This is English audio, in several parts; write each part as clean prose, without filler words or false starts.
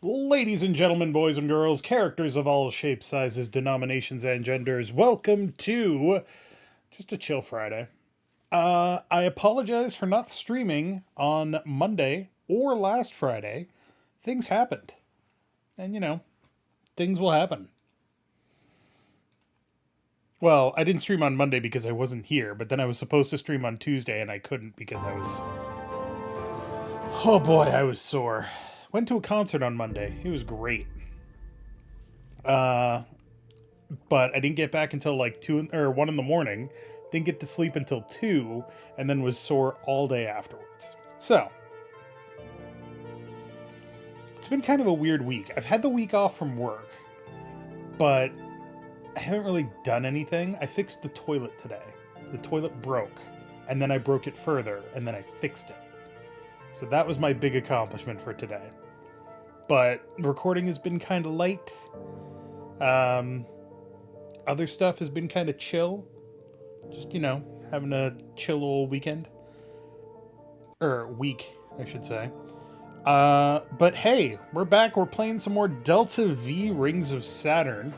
Ladies and gentlemen, boys and girls, characters of all shapes, sizes, denominations, and genders, welcome to just a chill Friday. I apologize for not streaming on Monday or last Friday. Things happened. And things will happen. Well, I didn't stream on Monday because I wasn't here, but then I was supposed to stream on Tuesday and I couldn't because I was. Oh boy, I was sore. Went to a concert on Monday. It was great. Uh, but I didn't get back until like 1 in the morning. Didn't get to sleep until 2, and then was sore all day afterwards. So, it's been kind of a weird week. I've had the week off from work, but I haven't really done anything. I fixed the toilet today. The toilet broke, and then I broke it further, and then I fixed it. So that was my big accomplishment for today. But recording has been kind of light. Other stuff has been kind of chill. Just, having a chill old weekend. Week, I should say. But hey, we're back. We're playing some more Delta V Rings of Saturn.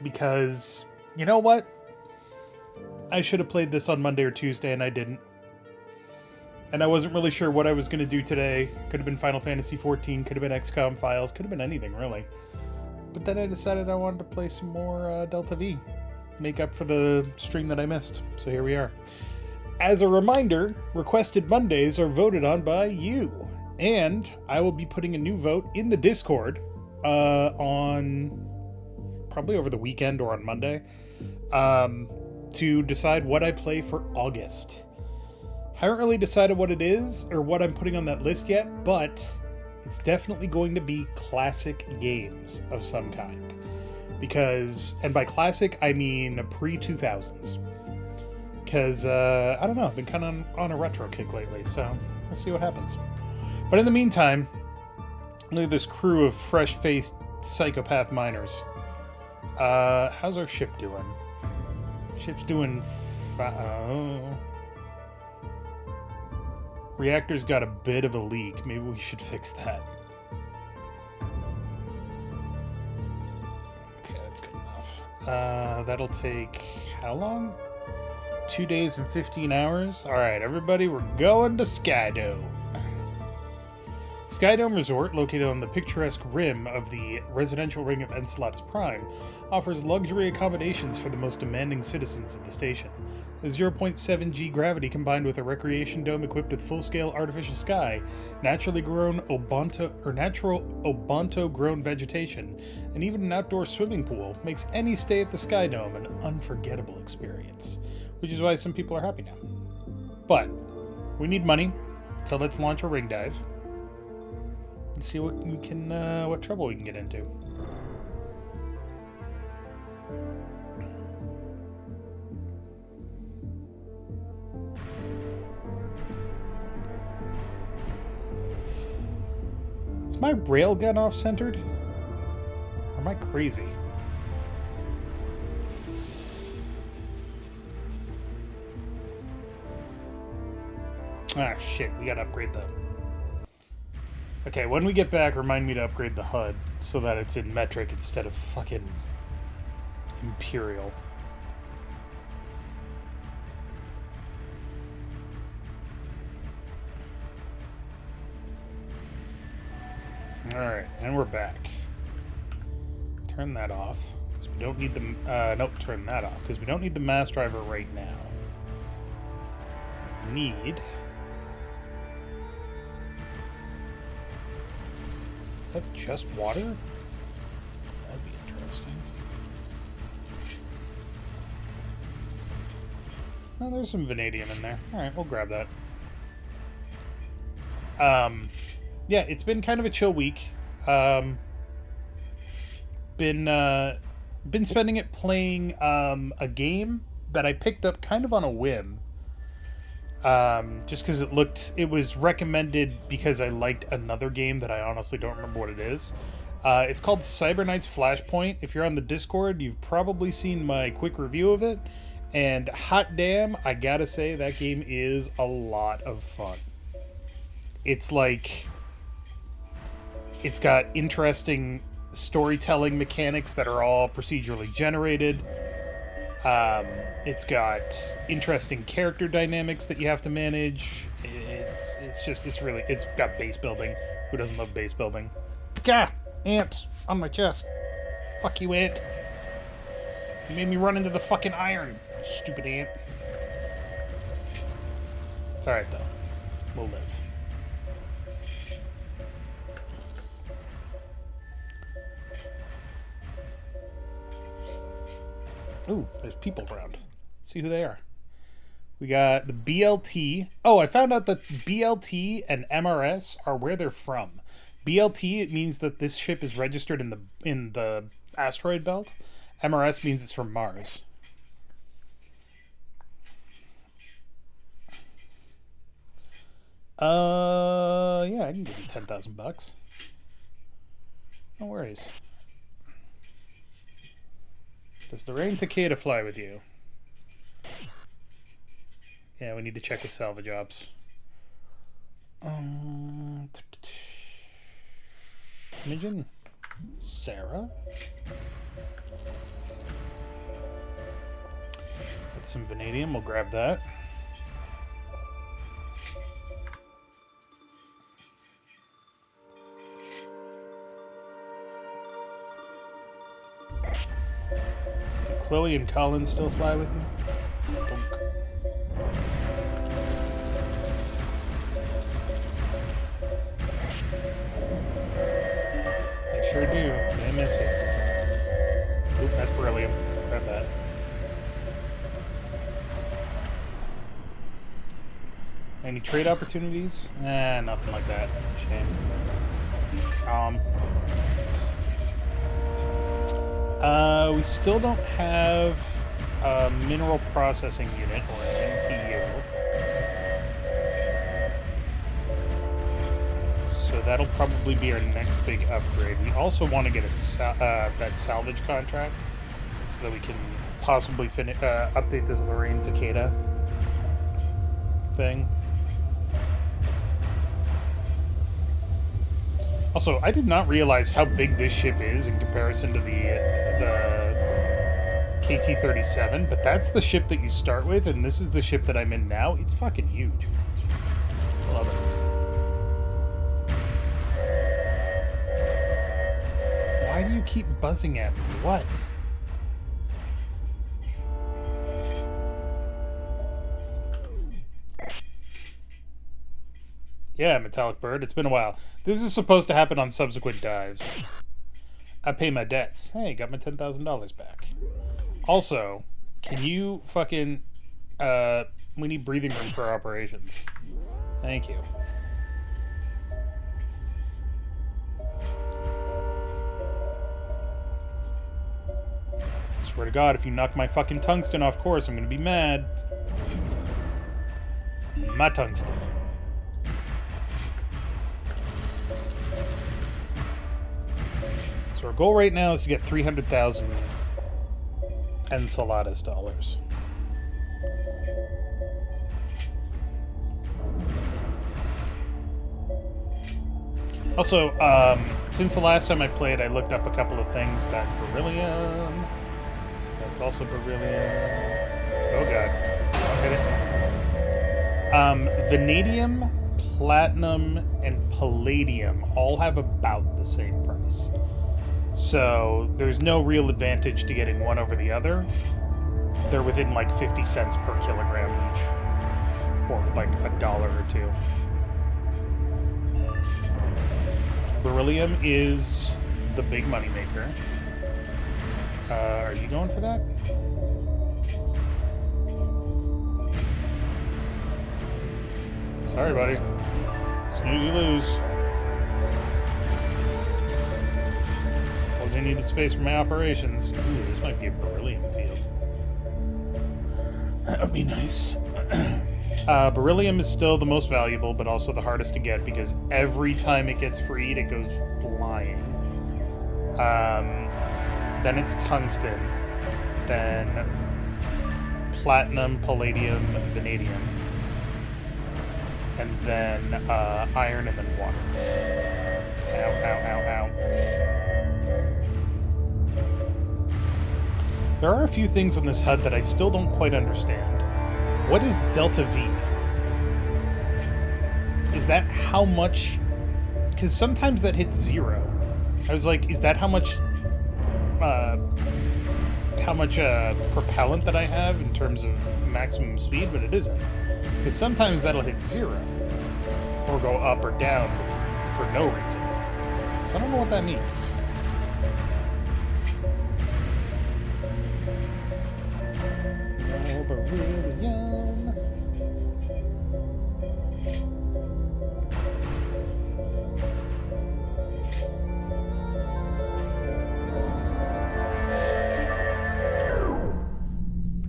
Because, you know what? I should have played this on Monday or Tuesday, and I didn't. And I wasn't really sure what I was going to do today. Could have been Final Fantasy XIV, could have been XCOM Files, could have been anything, really. But then I decided I wanted to play some more Delta V. Make up for the stream that I missed. So here we are. As a reminder, requested Mondays are voted on by you. And I will be putting a new vote in the Discord on probably over the weekend or on Monday to decide what I play for August. Haven't really decided what it is or what I'm putting on that list yet, but it's definitely going to be classic games of some kind. Because, and by classic, I mean pre-2000s. Because, I don't know, I've been kind of on a retro kick lately, so we'll see what happens. But in the meantime, look at this crew of fresh-faced psychopath miners. How's our ship doing? Ship's doing Reactor's got a bit of a leak. Maybe we should fix that. Okay, that's good enough. That'll take how long? 2 days and 15 hours? Alright, everybody, we're going to Skydome. Skydome Resort, located on the picturesque rim of the residential ring of Enceladus Prime, offers luxury accommodations for the most demanding citizens of the station. The 0.7 G gravity combined with a recreation dome equipped with full-scale artificial sky, naturally grown natural Obanto-grown vegetation, and even an outdoor swimming pool makes any stay at the Skydome an unforgettable experience, which is why some people are happy now. But we need money, so let's launch a ring dive. Let's see what trouble we can get into. Is my railgun off-centered? Or am I crazy? Ah, shit, we gotta upgrade that. Okay, when we get back, remind me to upgrade the HUD so that it's in metric instead of fucking imperial. Alright, and we're back. Turn that off, because we don't need the... nope, turn that off, because we don't need the mass driver right now. Need... Is that just water? That'd be interesting. Oh, there's some vanadium in there. Alright, we'll grab that. Yeah, it's been kind of a chill week. Been spending it playing a game that I picked up kind of on a whim. Just because it was recommended because I liked another game that I honestly don't remember what it is. It's called Cyberknights Flashpoint. If you're on the Discord, you've probably seen my quick review of it. And hot damn, I gotta say, that game is a lot of fun. It's like... It's got interesting storytelling mechanics that are all procedurally generated. It's got interesting character dynamics that you have to manage. It's got base building. Who doesn't love base building? Gah! Ant on my chest. Fuck you, ant. You made me run into the fucking iron, stupid ant. It's alright though. We'll live. Ooh, there's people around. Let's see who they are. We got the BLT. Oh, I found out that BLT and MRS are where they're from. BLT, it means that this ship is registered in the asteroid belt. MRS means it's from Mars. Yeah, I can give you $10,000. No worries. Does the Rain Takeda fly with you? Yeah, we need to check the salvage ops. Imogen? Sarah? That's some vanadium, we'll grab that. Do Chloe and Colin still fly with you? Dunk. They sure do. They miss you. Oop, that's beryllium. Grab that. Any trade opportunities? Nothing like that. Shame. We still don't have a mineral processing unit or an MPU. So that'll probably be our next big upgrade. We also want to get that salvage contract so that we can possibly update this Lorraine Takeda thing. Also, I did not realize how big this ship is in comparison to the KT-37, but that's the ship that you start with, and this is the ship that I'm in now. It's fucking huge. Love it. Why do you keep buzzing at me? What? Yeah, Metallic Bird, it's been a while. This is supposed to happen on subsequent dives. I pay my debts. Hey, got my $10,000 back. Also, can you fucking... we need breathing room for our operations. Thank you. Swear to God, if you knock my fucking tungsten off course, I'm gonna be mad. My tungsten. So our goal right now is to get 300,000 Enceladus dollars. Also, since the last time I played, I looked up a couple of things. That's beryllium. That's also beryllium. Oh god. I'll hit it. Vanadium, platinum, and palladium all have about the same price. So there's no real advantage to getting one over the other. They're within like 50 cents per kilogram each. Or like $1 or $2. Beryllium is the big money maker. Are you going for that? Sorry, buddy. Snooze, you lose. I needed space for my operations. Ooh, this might be a beryllium field. That would be nice. Beryllium is still the most valuable, but also the hardest to get because every time it gets freed, it goes flying. Then it's tungsten. Then platinum, palladium, vanadium. And then iron, and then water. Ow, ow, ow. There are a few things on this HUD that I still don't quite understand. What is Delta V? Is that how much... Because sometimes that hits 0. I was like, is that how much propellant that I have in terms of maximum speed? But it isn't. Because sometimes that'll hit 0. Or go up or down for no reason. So I don't know what that means. Oh, beryllium.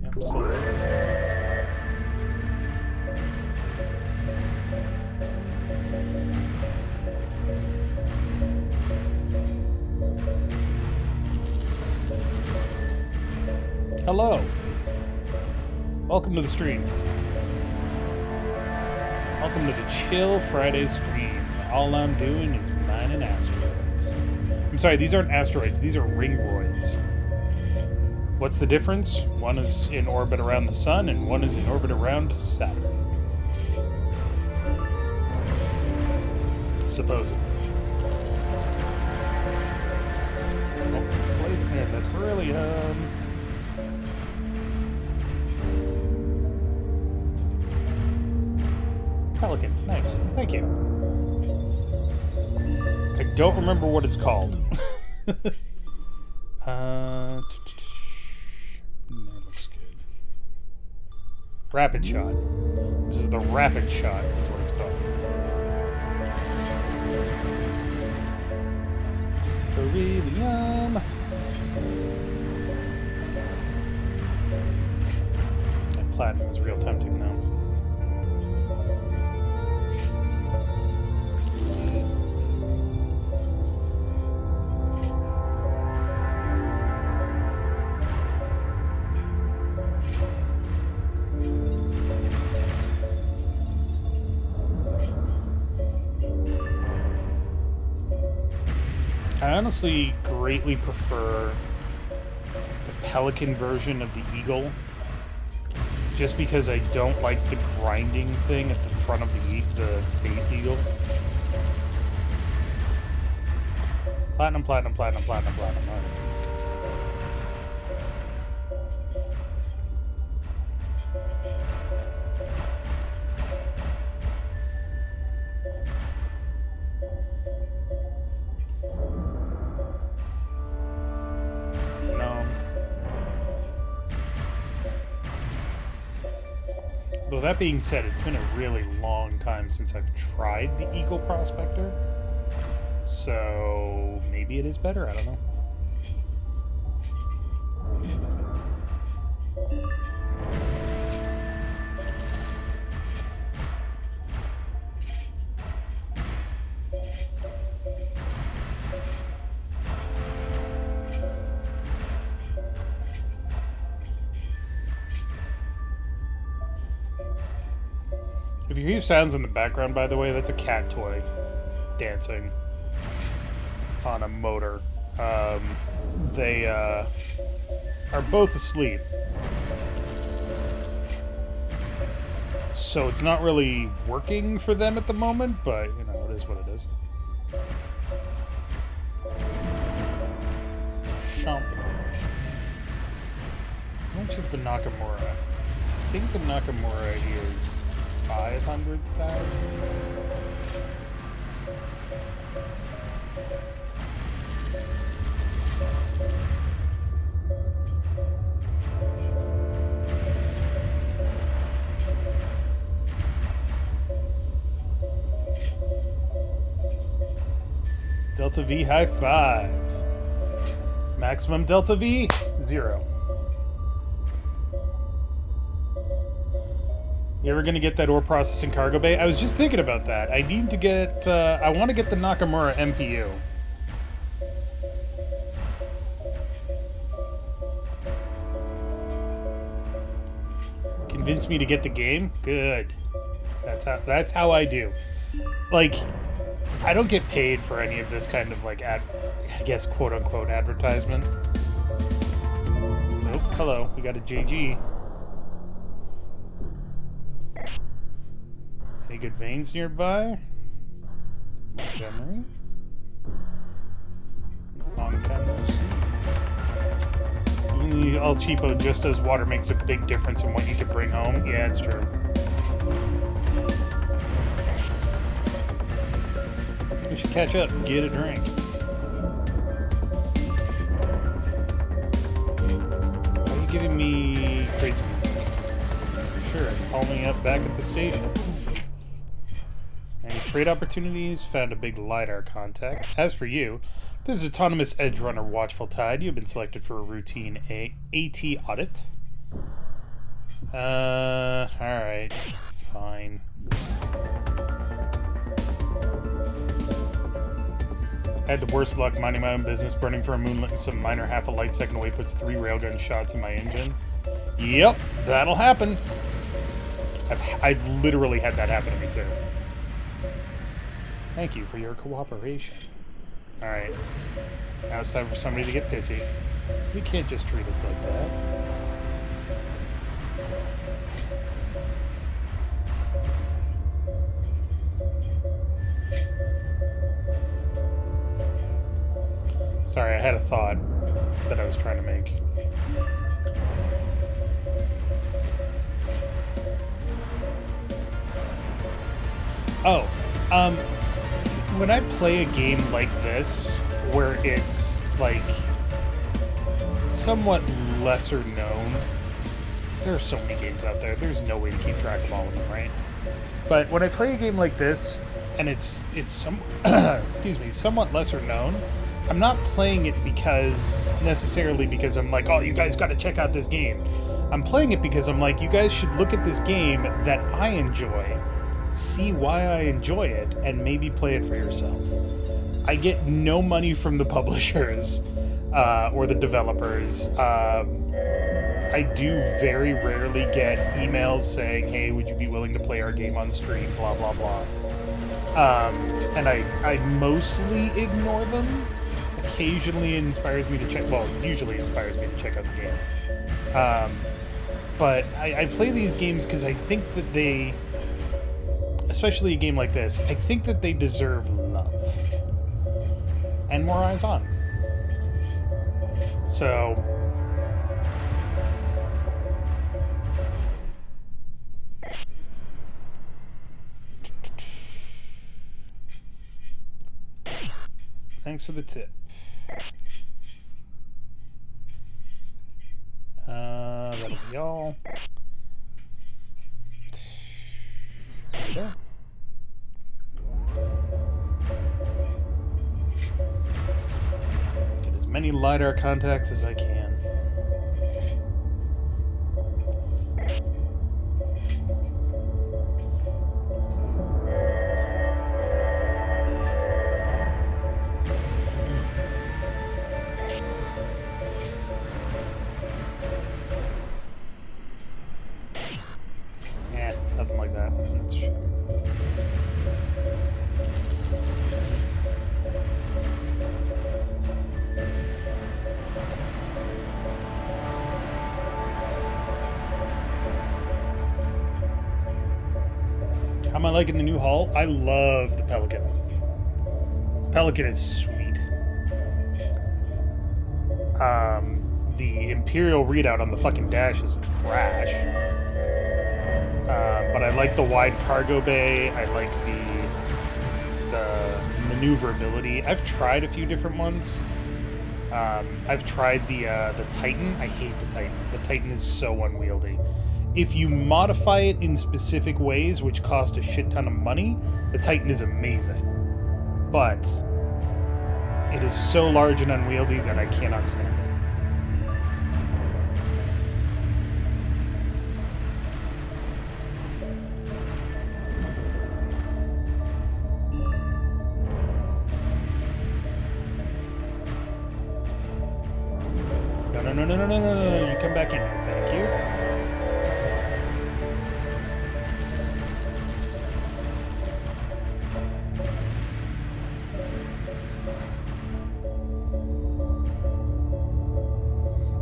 Yep, still this one. Hello. Welcome to the stream. Welcome to the Chill Friday stream. All I'm doing is mining asteroids. I'm sorry, these aren't asteroids, these are ringroids. What's the difference? One is in orbit around the sun, and one is in orbit around Saturn. Supposedly. Oh, that's blade there, that's beryllium. Pelican, nice. Thank you. I don't remember what it's called. That looks good. Rapid shot. This is the rapid shot, is what it's called. Beryllium. That platinum is real tempting now. I honestly greatly prefer the Pelican version of the Eagle, just because I don't like the grinding thing at the front of the base Eagle. Platinum, platinum, platinum, platinum, platinum. All right, let's get some. Though that being said, it's been a really long time since I've tried the Eagle Prospector. So maybe it is better, I don't know. If you hear sounds in the background, by the way, that's a cat toy dancing on a motor. They are both asleep. So it's not really working for them at the moment, but, you know, it is what it is. Chomp. How much is the Nakamura? I think the Nakamura is 500,000. Delta V high five. Maximum Delta V 0. You ever gonna get that ore processing cargo bay? I was just thinking about that. I need to get, I want to get the Nakamura MPU. Convince me to get the game? Good. That's how I do. Like, I don't get paid for any of this kind of, like, I guess, quote-unquote advertisement. Nope. hello. We got a JG. Any good veins nearby? Montgomery? Long time no see. El Cheapo just as water makes a big difference in what you can bring home. Yeah, it's true. We should catch up and get a drink. Why are you giving me crazy music? Sure, call me up back at the station. Any trade opportunities? Found a big LiDAR contact. As for you, this is Autonomous Edge Runner Watchful Tide. You've been selected for a routine AT audit. Alright. Fine. I had the worst luck minding my own business, burning for a moonlit and some minor half a light second away puts 3 railgun shots in my engine. Yep, that'll happen. I've literally had that happen to me too. Thank you for your cooperation. Alright. Now it's time for somebody to get pissy. You can't just treat us like that. Sorry, I had a thought that I was trying to make. Oh, when I play a game like this, where it's, like, somewhat lesser known, there are so many games out there, there's no way to keep track of all of them, right? But when I play a game like this, and it's excuse me, somewhat lesser known, I'm not playing it necessarily because I'm like, oh, you guys gotta check out this game. I'm playing it because I'm like, you guys should look at this game that I enjoy, see why I enjoy it, and maybe play it for yourself. I get no money from the publishers or the developers. I do very rarely get emails saying, hey, would you be willing to play our game on stream, blah, blah, blah. And I mostly ignore them. Occasionally it inspires me to check, well, usually inspires me to check out the game. But I play these games because I think that they, especially a game like this, I think that they deserve love. And more eyes on. So... thanks for the tip. That'll be all. There we go. Get as many LiDAR contacts as I can. Nothing like that. That's true. How am I liking the new hull? I love the Pelican. Pelican is sweet. The Imperial readout on the fucking dash is trash. But I like the wide cargo bay. I like the maneuverability. I've tried a few different ones. I've tried the Titan. I hate the Titan. The Titan is so unwieldy. If you modify it in specific ways, which cost a shit ton of money, the Titan is amazing. But it is so large and unwieldy that I cannot stand it. No, you come back in here, thank you.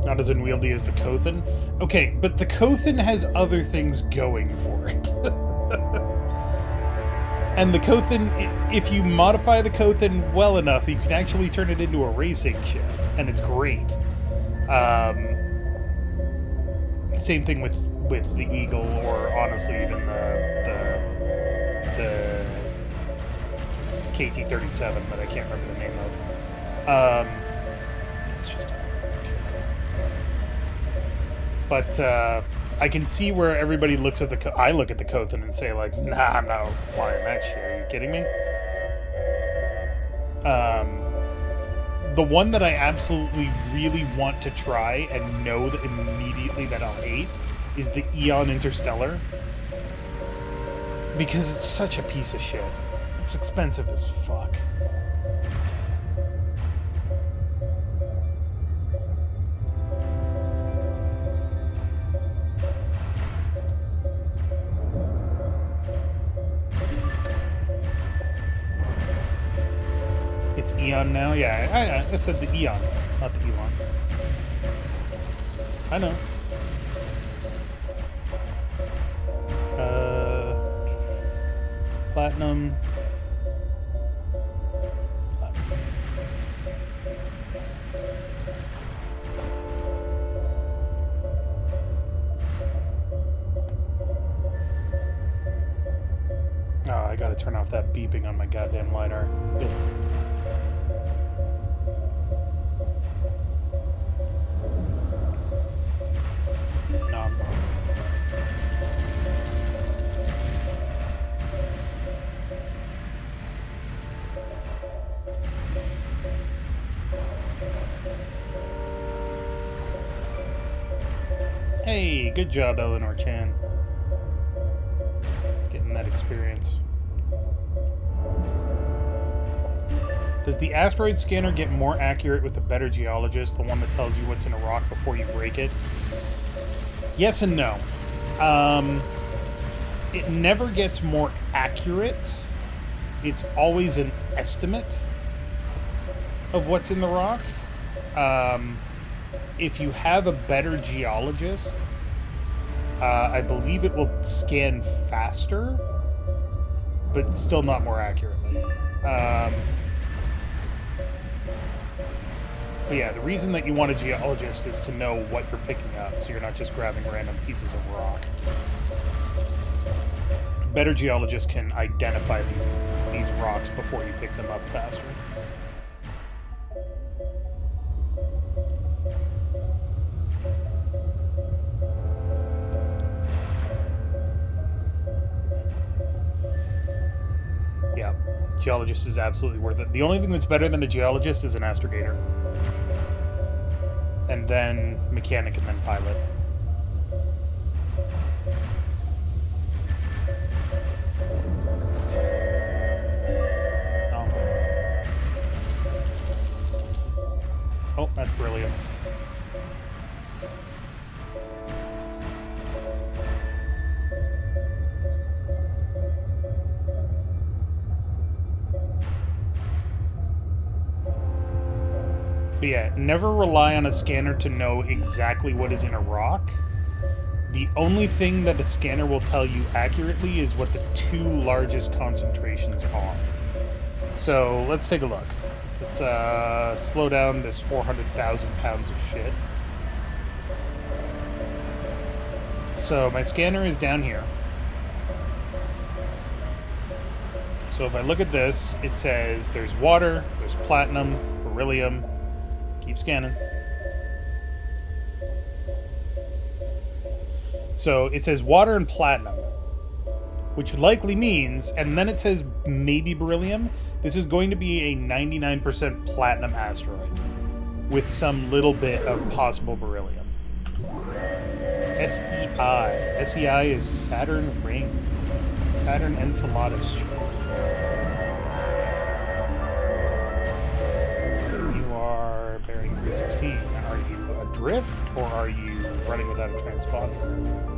Not not as unwieldy as the Kothan. Okay, but the Kothan has other things going for it. And the Kothan, if you modify the Kothan well enough, you can actually turn it into a racing ship, and it's great. Same thing with the Eagle, or honestly even the KT-37 that I can't remember the name of. It's just... But I can see where everybody looks at the... I look at the Kothan and say, like, nah, I'm not flying that shit. Are you kidding me? The one that I absolutely really want to try and know that immediately that I'll hate is the Eon Interstellar. Because it's such a piece of shit. It's expensive as fuck. It's Eon now? Yeah, I said the Eon, not the Elon. I know. Platinum. Oh, I gotta turn off that beeping on my goddamn LiDAR. Ugh. Hey, good job, Eleanor Chan. Getting that experience. Does the asteroid scanner get more accurate with a better geologist, the one that tells you what's in a rock before you break it? Yes and no. It never gets more accurate. It's always an estimate of what's in the rock. If you have a better geologist, I believe it will scan faster, but still not more accurately. But yeah, the reason that you want a geologist is to know what you're picking up, so you're not just grabbing random pieces of rock. Better geologists can identify these rocks before you pick them up faster. Yeah, geologist is absolutely worth it. The only thing that's better than a geologist is an astrogator. And then mechanic, and then pilot. Oh, that's brilliant. But yeah, never rely on a scanner to know exactly what is in a rock. The only thing that a scanner will tell you accurately is what the two largest concentrations are. So let's take a look. Let's slow down this 400,000 pounds of shit. So my scanner is down here. So if I look at this, it says there's water, there's platinum, beryllium. Keep scanning. So it says water and platinum, which likely means, and then it says maybe beryllium. This is going to be a 99% platinum asteroid with some little bit of possible beryllium. SEI. SEI is Saturn ring. Saturn Enceladus. You are bearing 316. Are you adrift, or are you running without a transponder?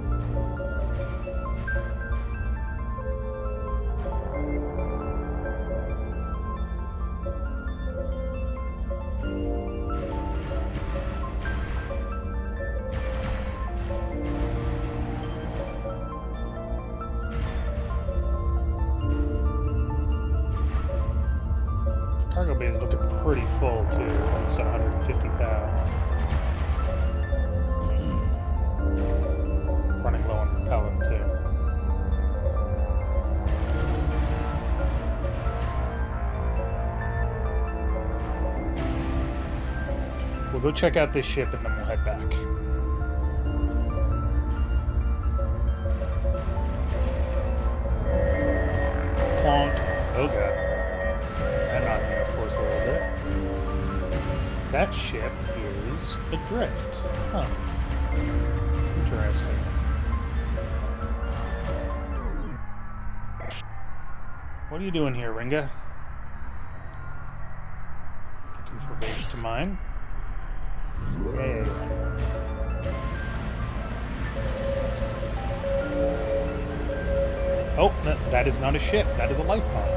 looking pretty full, too. Almost 150 pounds. Running low on propellant, too. We'll go check out this ship and then we'll head back. Clonk. Oh god. That knocked me off course a little bit. That ship is adrift. Huh. Interesting. What are you doing here, Ringa? Looking for veins to mine. Yay. Oh, that is not a ship. That is a life pod.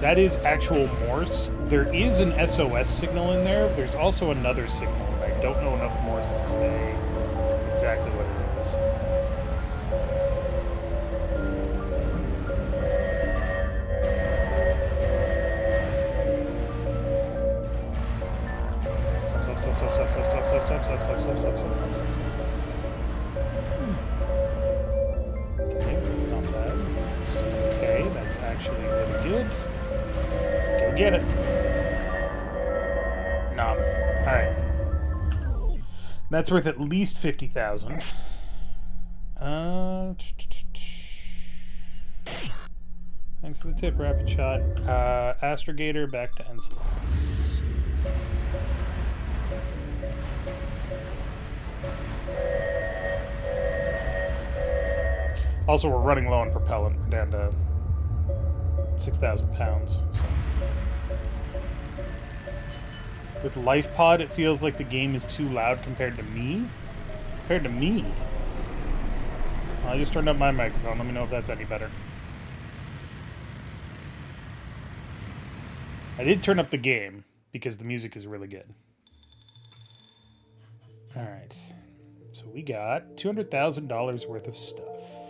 That is actual Morse. There is an SOS signal in there. There's also another signal. I don't know enough Morse to say exactly what it is. Okay, that's not bad. That's okay. That's actually really good. Go get it. Nom. Alright. That's worth at least 50,000. Thanks for the tip, Rapid Shot. Astrogator back to Enceladus. Also, we're running low on propellant. We're down to 6,000 pounds. So. With Life Pod, it feels like the game is too loud compared to me. Compared to me. I just turned up my microphone. Let me know if that's any better. I did turn up the game because the music is really good. Alright. So we got $200,000 worth of stuff.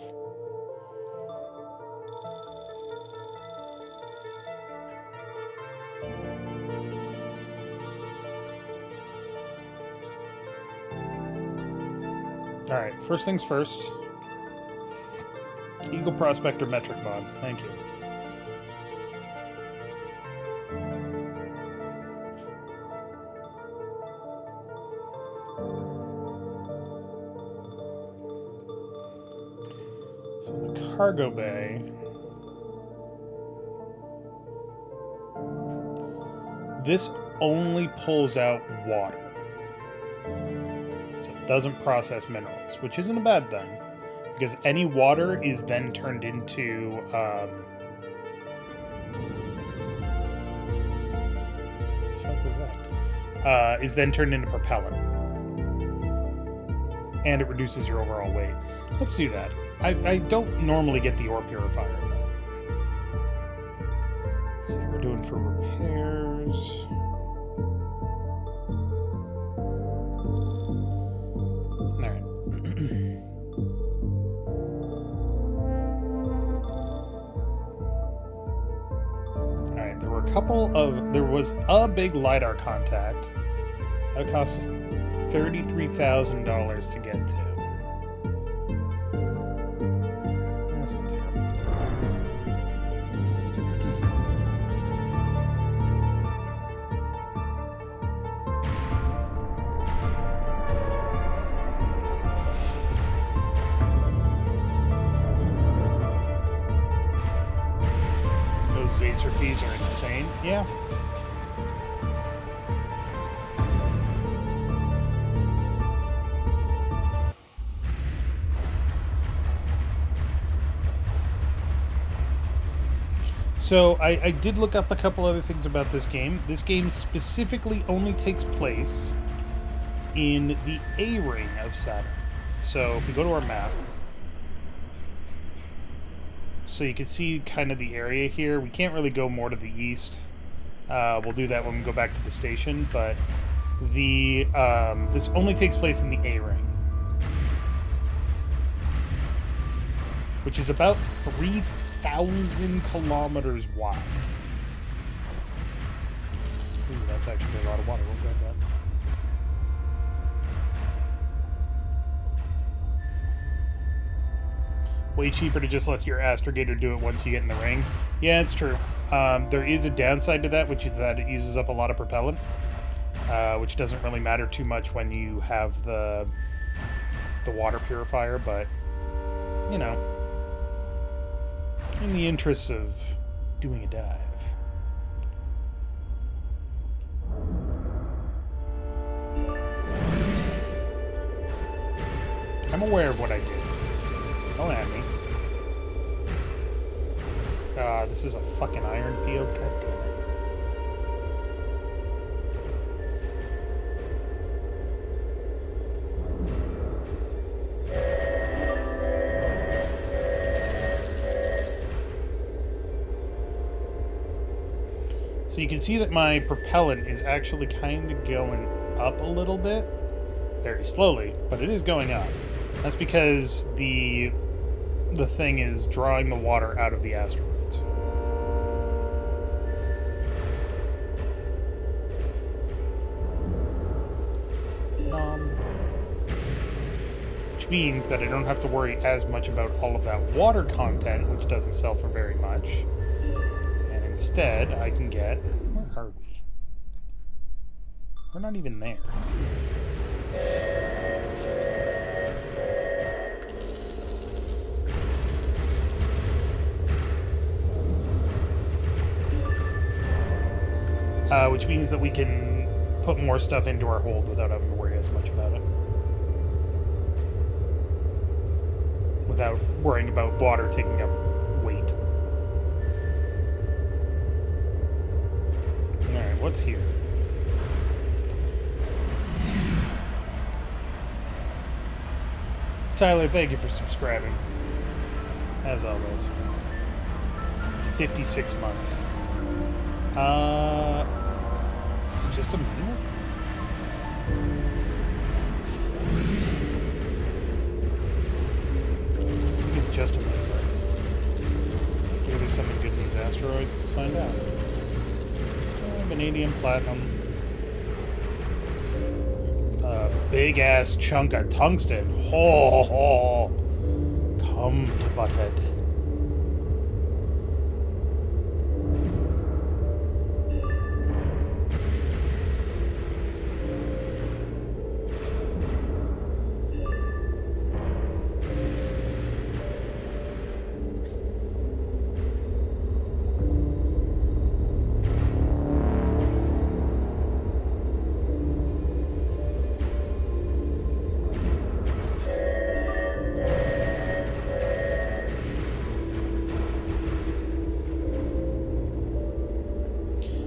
Alright, first things first. Eagle Prospector Metric Mod. Thank you. So the cargo bay. This only pulls out water. So it doesn't process minerals, which isn't a bad thing. Because any water is then turned into, what the fuck was that? Is then turned into propellant. And it reduces your overall weight. Let's do that. I don't normally get the ore purifier, but... Let's see, we're doing for repairs. There was a big LiDAR contact. That cost us $33,000 to get to. That's not terrible. Those Zacer fees are insane. Yeah. So I did look up a couple other things about this game. This game specifically only takes place in the A ring of Saturn. So if we go to our map, so you can see kind of the area here. We can't really go more to the east. We'll do that when we go back to the station, but this only takes place in the A ring, which is about 3,000 kilometers wide. Ooh, that's actually a lot of water. We'll grab that. Way cheaper to just let your astrogator do it once you get in the ring. Yeah, it's true. There is a downside to that, which is that it uses up a lot of propellant, which doesn't really matter too much when you have the water purifier, but, you know, in the interests of doing a dive. I'm aware of what I did. Don't at me. This is a fucking iron field. God damn it. So you can see that my propellant is actually kind of going up a little bit. Very slowly, but it is going up. That's because the thing is drawing the water out of the asteroids. Which means that I don't have to worry as much about all of that water content, which doesn't sell for very much. And instead, I can get... Where are we? We're not even there. Which means that we can put more stuff into our hold without having to worry as much about it. Without worrying about water taking up weight. Alright, what's here? Tyler, thank you for subscribing. As always. 56 months. Is it just a minute? I think it's just a minute. Maybe there's something good in these asteroids. Let's find out. Vanadium, platinum. Big ass chunk of tungsten. Ho ho. Come to Butthead.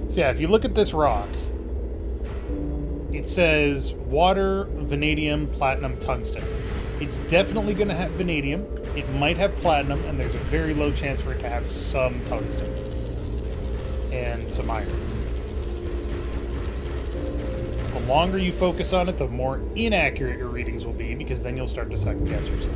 Yeah, if you look at this rock, it says water, vanadium, platinum, tungsten. It's definitely going to have vanadium. It might have platinum, and there's a very low chance for it to have some tungsten and some iron. The longer you focus on it, the more inaccurate your readings will be, because then you'll start to second guess yourself.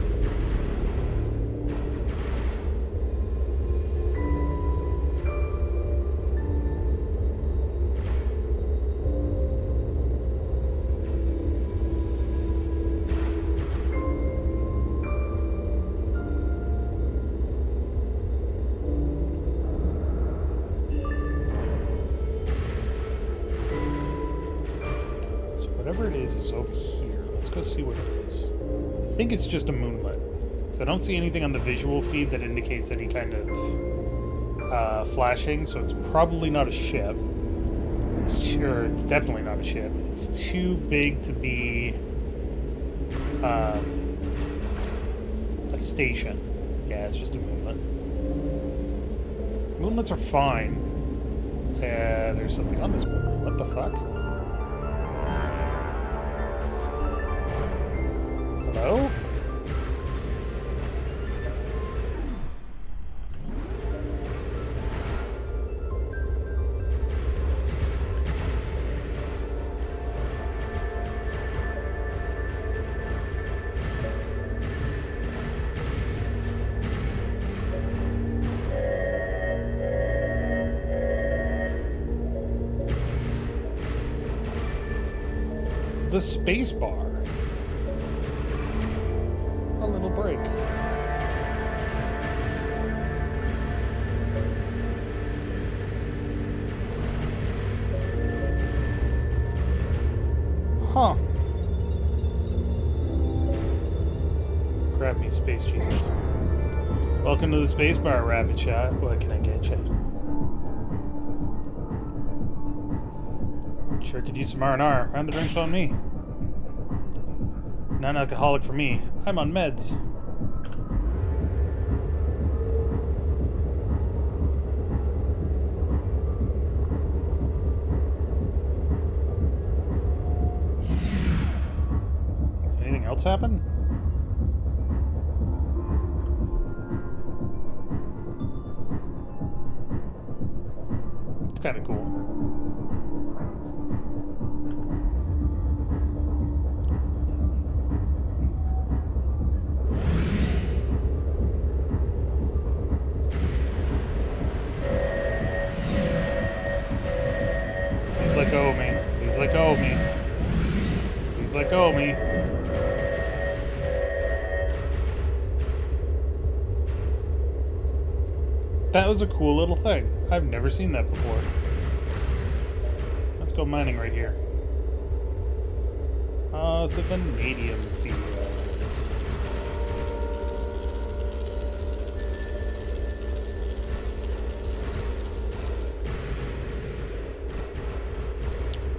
Whatever it is over here. Let's go see what it is. I think it's just a moonlet. So I don't see anything on the visual feed that indicates any kind of flashing, so it's probably not a ship. It's definitely not a ship. It's too big to be a station. Yeah, it's just a moonlet. Moonlets are fine. There's something on this moonlet. What the fuck? Hello? the space bar. A little break. Huh. Grab me, Space Jesus. Welcome to the space bar, Rabbit Shot. What can I get you? Sure could use some R&R. Round of drinks on me. Non-alcoholic for me. I'm on meds. Anything else happen? It's kind of cool. Please let go of me. Please let go of me. Please let go of me. That was a cool little thing. I've never seen that before. Let's go mining right here. Oh, it's a vanadium field.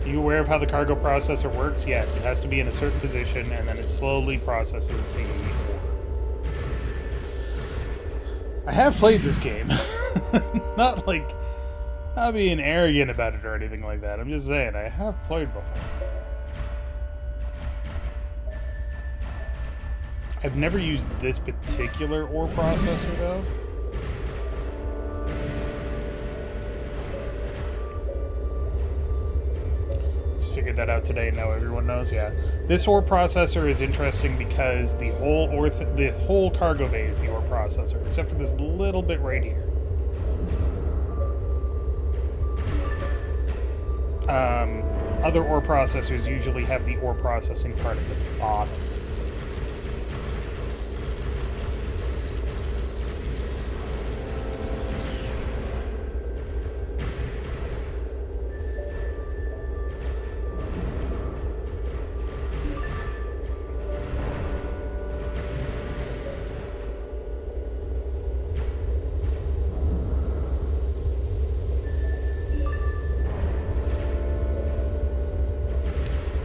Are you aware of how the cargo processor works? Yes, it has to be in a certain position, and then it slowly processes the ore. I have played this game. Not being arrogant about it or anything like that. I'm just saying, I have played before. I've never used this particular ore processor, though. Just figured that out today, now everyone knows, yeah. This ore processor is interesting because the whole cargo bay is the ore processor, except for this little bit right here. Other ore processors usually have the ore processing part at the bottom.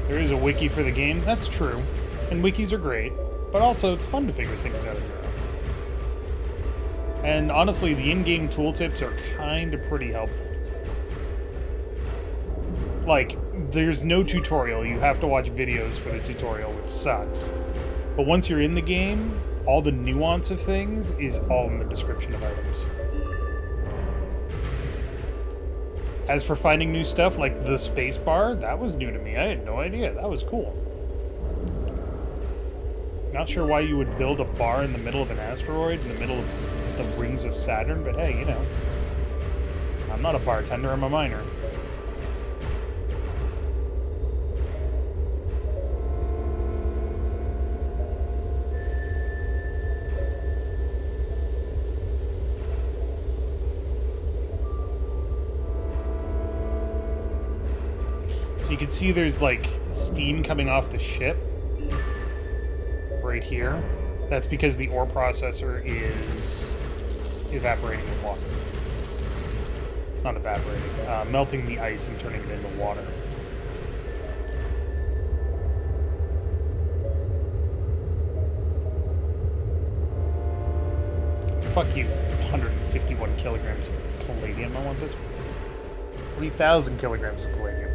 There is a wiki for the game, that's true. And wikis are great, but also it's fun to figure things out on your own. And honestly, the in-game tooltips are kind of pretty helpful. Like, there's no tutorial, you have to watch videos for the tutorial, which sucks. But once you're in the game, all the nuance of things is all in the description of items. As for finding new stuff, like the space bar, that was new to me. I had no idea. That was cool. Not sure why you would build a bar in the middle of an asteroid, in the middle of the rings of Saturn, but hey, you know. I'm not a bartender, I'm a miner. So you can see there's like steam coming off the ship right here. That's because the ore processor is evaporating the water. Not evaporating, melting the ice and turning it into water. Fuck you, 151 kilograms of palladium. I want this 3,000 kilograms of palladium.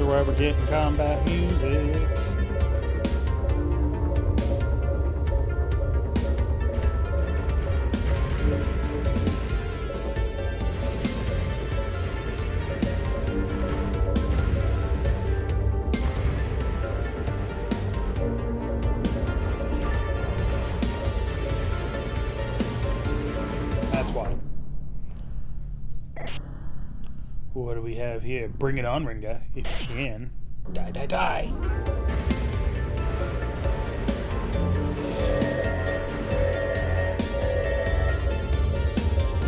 are why we're getting combat music. What do we have here? Bring it on, Ringa, if you can. Die, die, die!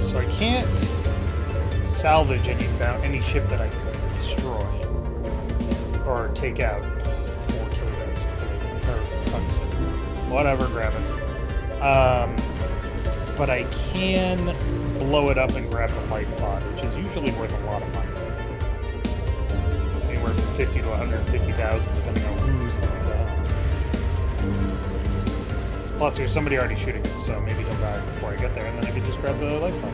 So I can't salvage any ship that I destroy. Or take out 4 kilograms or tungsten. Whatever, grab it. But I can blow it up and grab the life pod, which is usually worth a lot of money. Anywhere from 50 to 150,000, depending on who's inside. Plus, there's somebody already shooting him, so maybe he'll die before I get there, and then I can just grab the life pod.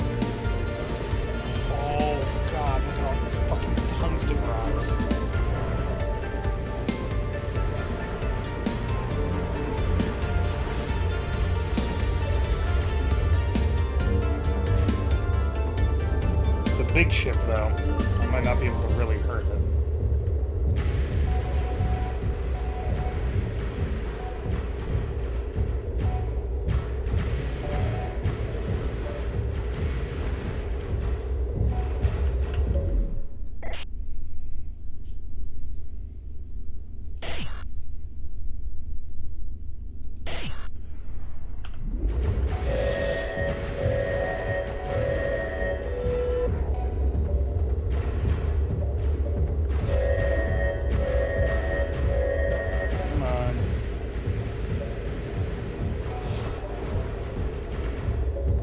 Oh god, look at all these fucking tungsten rocks. Big ship, though. I might not be able to really hurt it.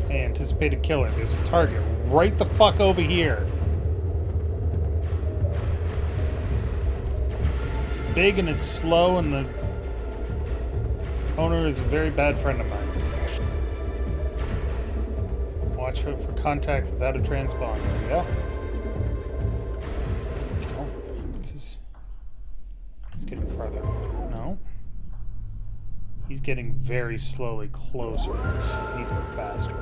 Anticipated killer. There's a target right the fuck over here. It's big and it's slow, and the owner is a very bad friend of mine. Watch out for contacts without a transponder. There we go. What's his? He's getting farther. No. He's getting very slowly closer, even faster.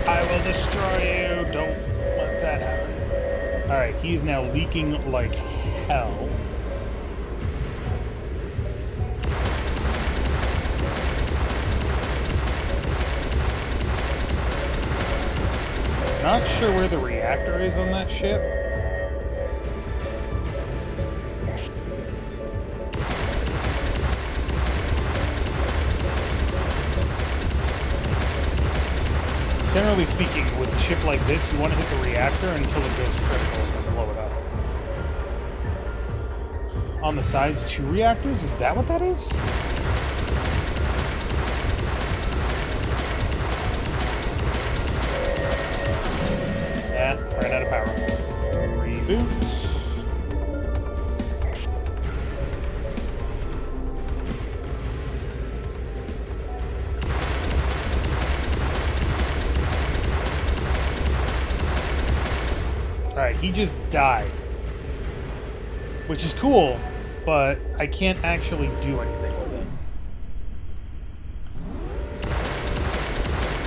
I will destroy you. Don't let that happen. Alright, he's now leaking like hell. Not sure where the reactor is on that ship. Generally speaking, with a ship like this, you want to hit the reactor until it goes critical and then blow it up. On the sides, 2 reactors? Is that what that is? Yeah, ran out of power. Reboot. Alright, he just died. Which is cool, but I can't actually do anything with it.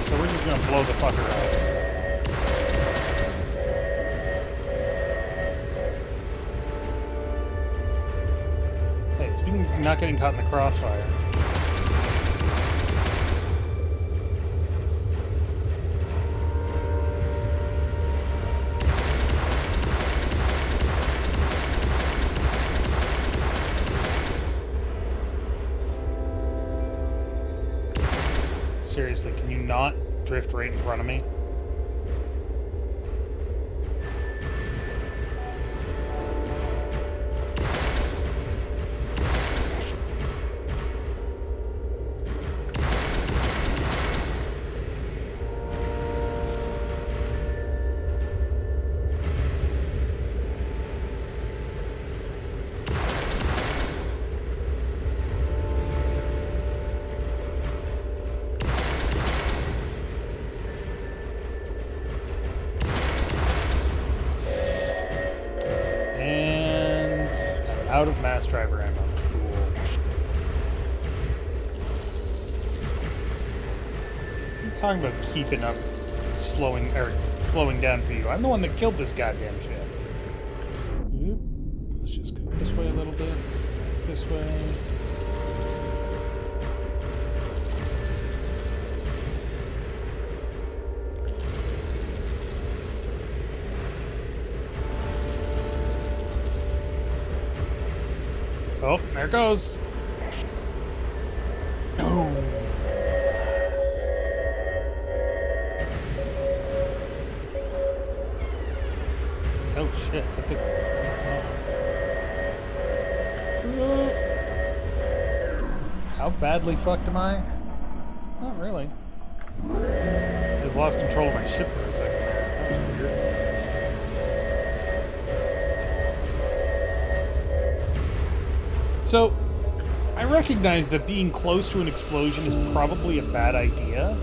So we're just gonna blow the fucker up. Hey, speaking of not getting caught in the crossfire. Seriously, can you not drift right in front of me? out of mass driver ammo. Cool. I'm talking about keeping up, slowing down for you. I'm the one that killed this goddamn shit. Oop. Let's just go this way a little bit. This way. Oh, there it goes. Oh. Oh shit, I think how badly fucked am I? Not really. I just lost control of my ship for a second there. That was weird. So, I recognize that being close to an explosion is probably a bad idea,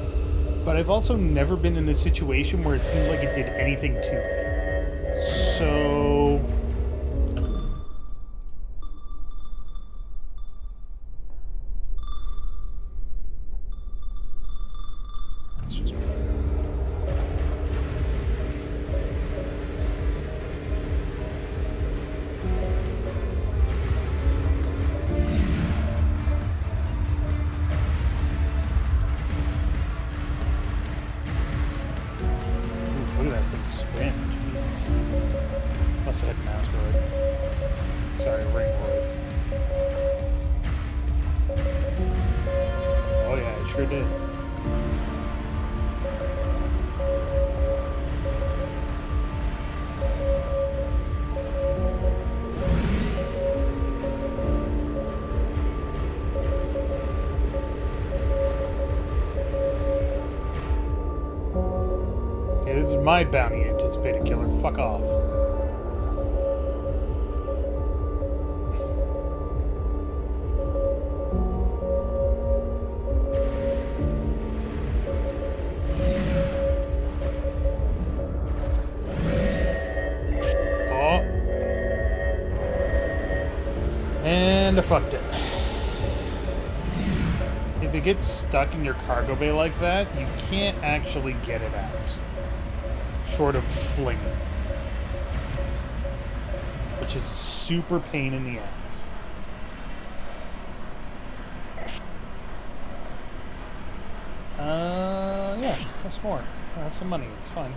but I've also never been in a situation where it seemed like it did anything to me. So... let's just... look at that thing spin. Jesus. Must have hit an asteroid. Sorry, ringwood. Oh yeah, it sure did. Okay, this is my bounty anticipated killer. Fuck off. And I fucked it. If it gets stuck in your cargo bay like that, you can't actually get it out. Short of flinging. Which is a super pain in the ass. Yeah, have some more. I have some money, it's fine.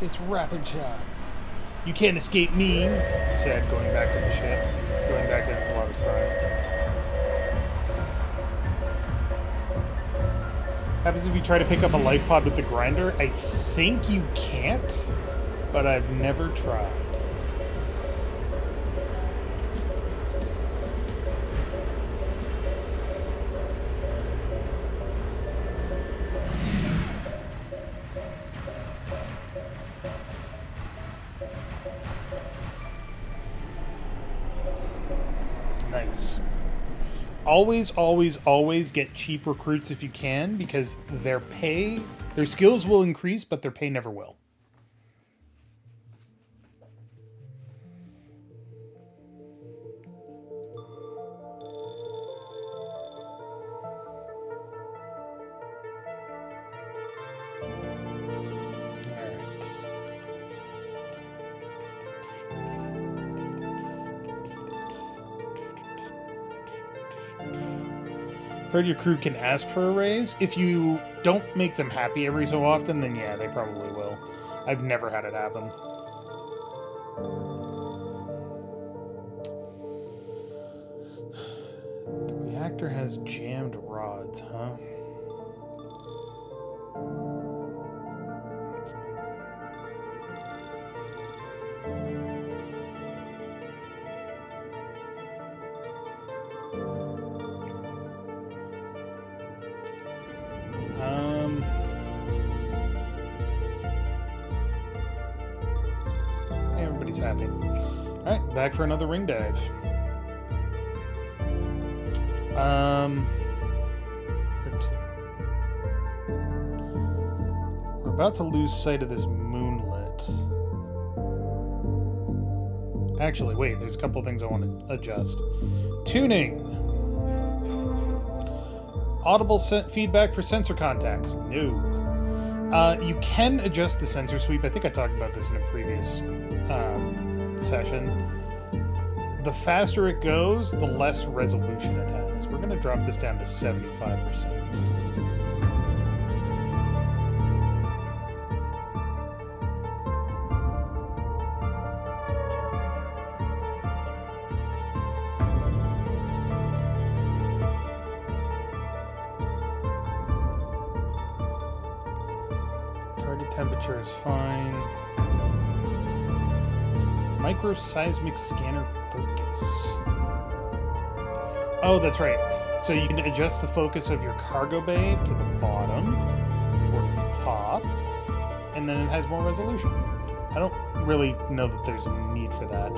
It's rapid shot. You can't escape me, he said, going back to the ship. Going back to Enceladus Prime. Happens if you try to pick up a life pod with the grinder. I think you can't, but I've never tried. Nice. Always, always, always get cheap recruits if you can, because their skills will increase, but their pay never will. Heard your crew can ask for a raise. If you don't make them happy every so often, then yeah, they probably will. I've never had it happen. The reactor has jammed rods, huh? Hey, everybody's happy. Alright, back for another ring dive. We're about to lose sight of this moonlet. Actually, wait, there's a couple things I want to adjust. Tuning. Audible feedback for sensor contacts. No. You can adjust the sensor sweep. I think I talked about this in a previous session. The faster it goes, the less resolution it has. We're going to drop this down to 75%. Temperature is fine. Microseismic scanner focus. Oh, that's right. So you can adjust the focus of your cargo bay to the bottom or to the top, and then it has more resolution. I don't really know that there's a need for that.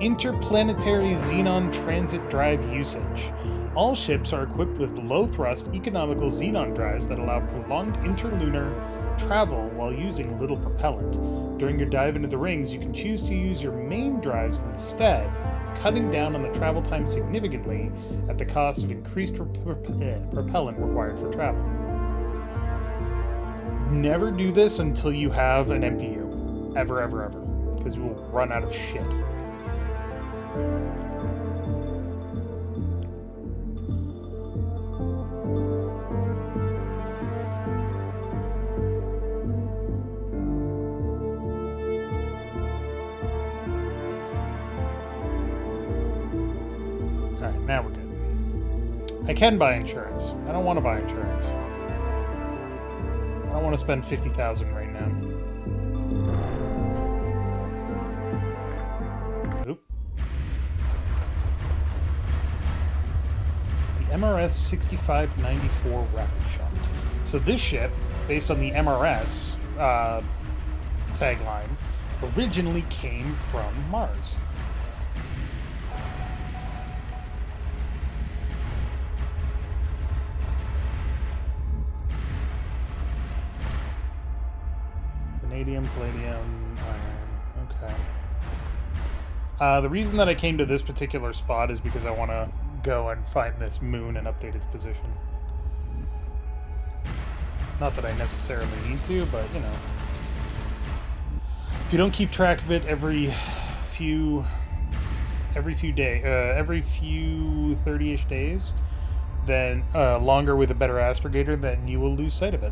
Interplanetary xenon transit drive usage. All ships are equipped with low-thrust, economical xenon drives that allow prolonged interlunar travel while using little propellant. During your dive into the rings, you can choose to use your main drives instead, cutting down on the travel time significantly at the cost of increased propellant required for travel. Never do this until you have an MPU. Ever, ever, ever. Because you will run out of shit. Alright, now we're good. I can buy insurance. I don't want to buy insurance. I don't want to spend $50,000 right now. Oop. The MRS 6594 Rapid Shot. So this ship, based on the MRS tagline, originally came from Mars. Vanadium, palladium, iron. Okay. The reason that I came to this particular spot is because I want to go and find this moon and update its position. Not that I necessarily need to, but, you know. If you don't keep track of it every few 30-ish days, then longer with a better astrogator, then you will lose sight of it.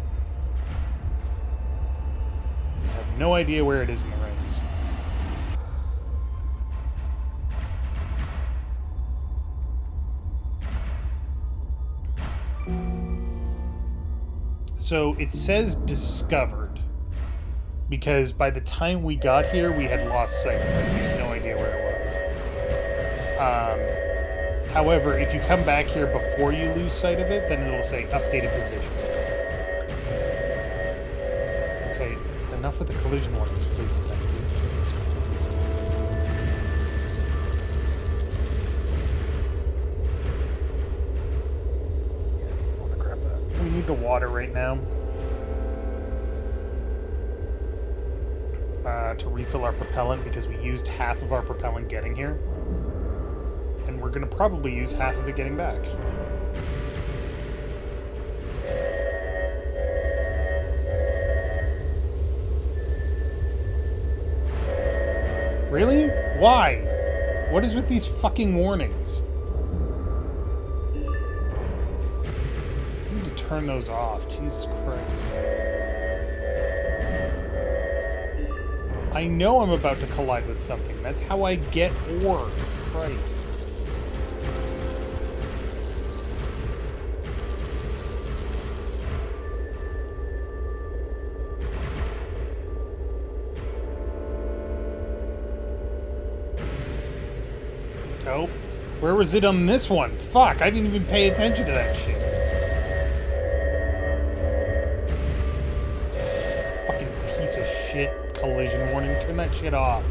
I have no idea where it is in the rings. So it says discovered, because by the time we got here, we had lost sight of it. We had no idea where it was. However, if you come back here before you lose sight of it, then it'll say updated position. Okay, enough with the collision warnings, please. We need the water right now to refill our propellant, because we used half of our propellant getting here, and we're going to probably use half of it getting back. Really? Why? What is with these fucking warnings? Turn those off. Jesus Christ. I know I'm about to collide with something. That's how I get ore. Christ. Nope. Where was it on this one? Fuck, I didn't even pay attention to that shit. Piece of shit collision warning. Turn that shit off.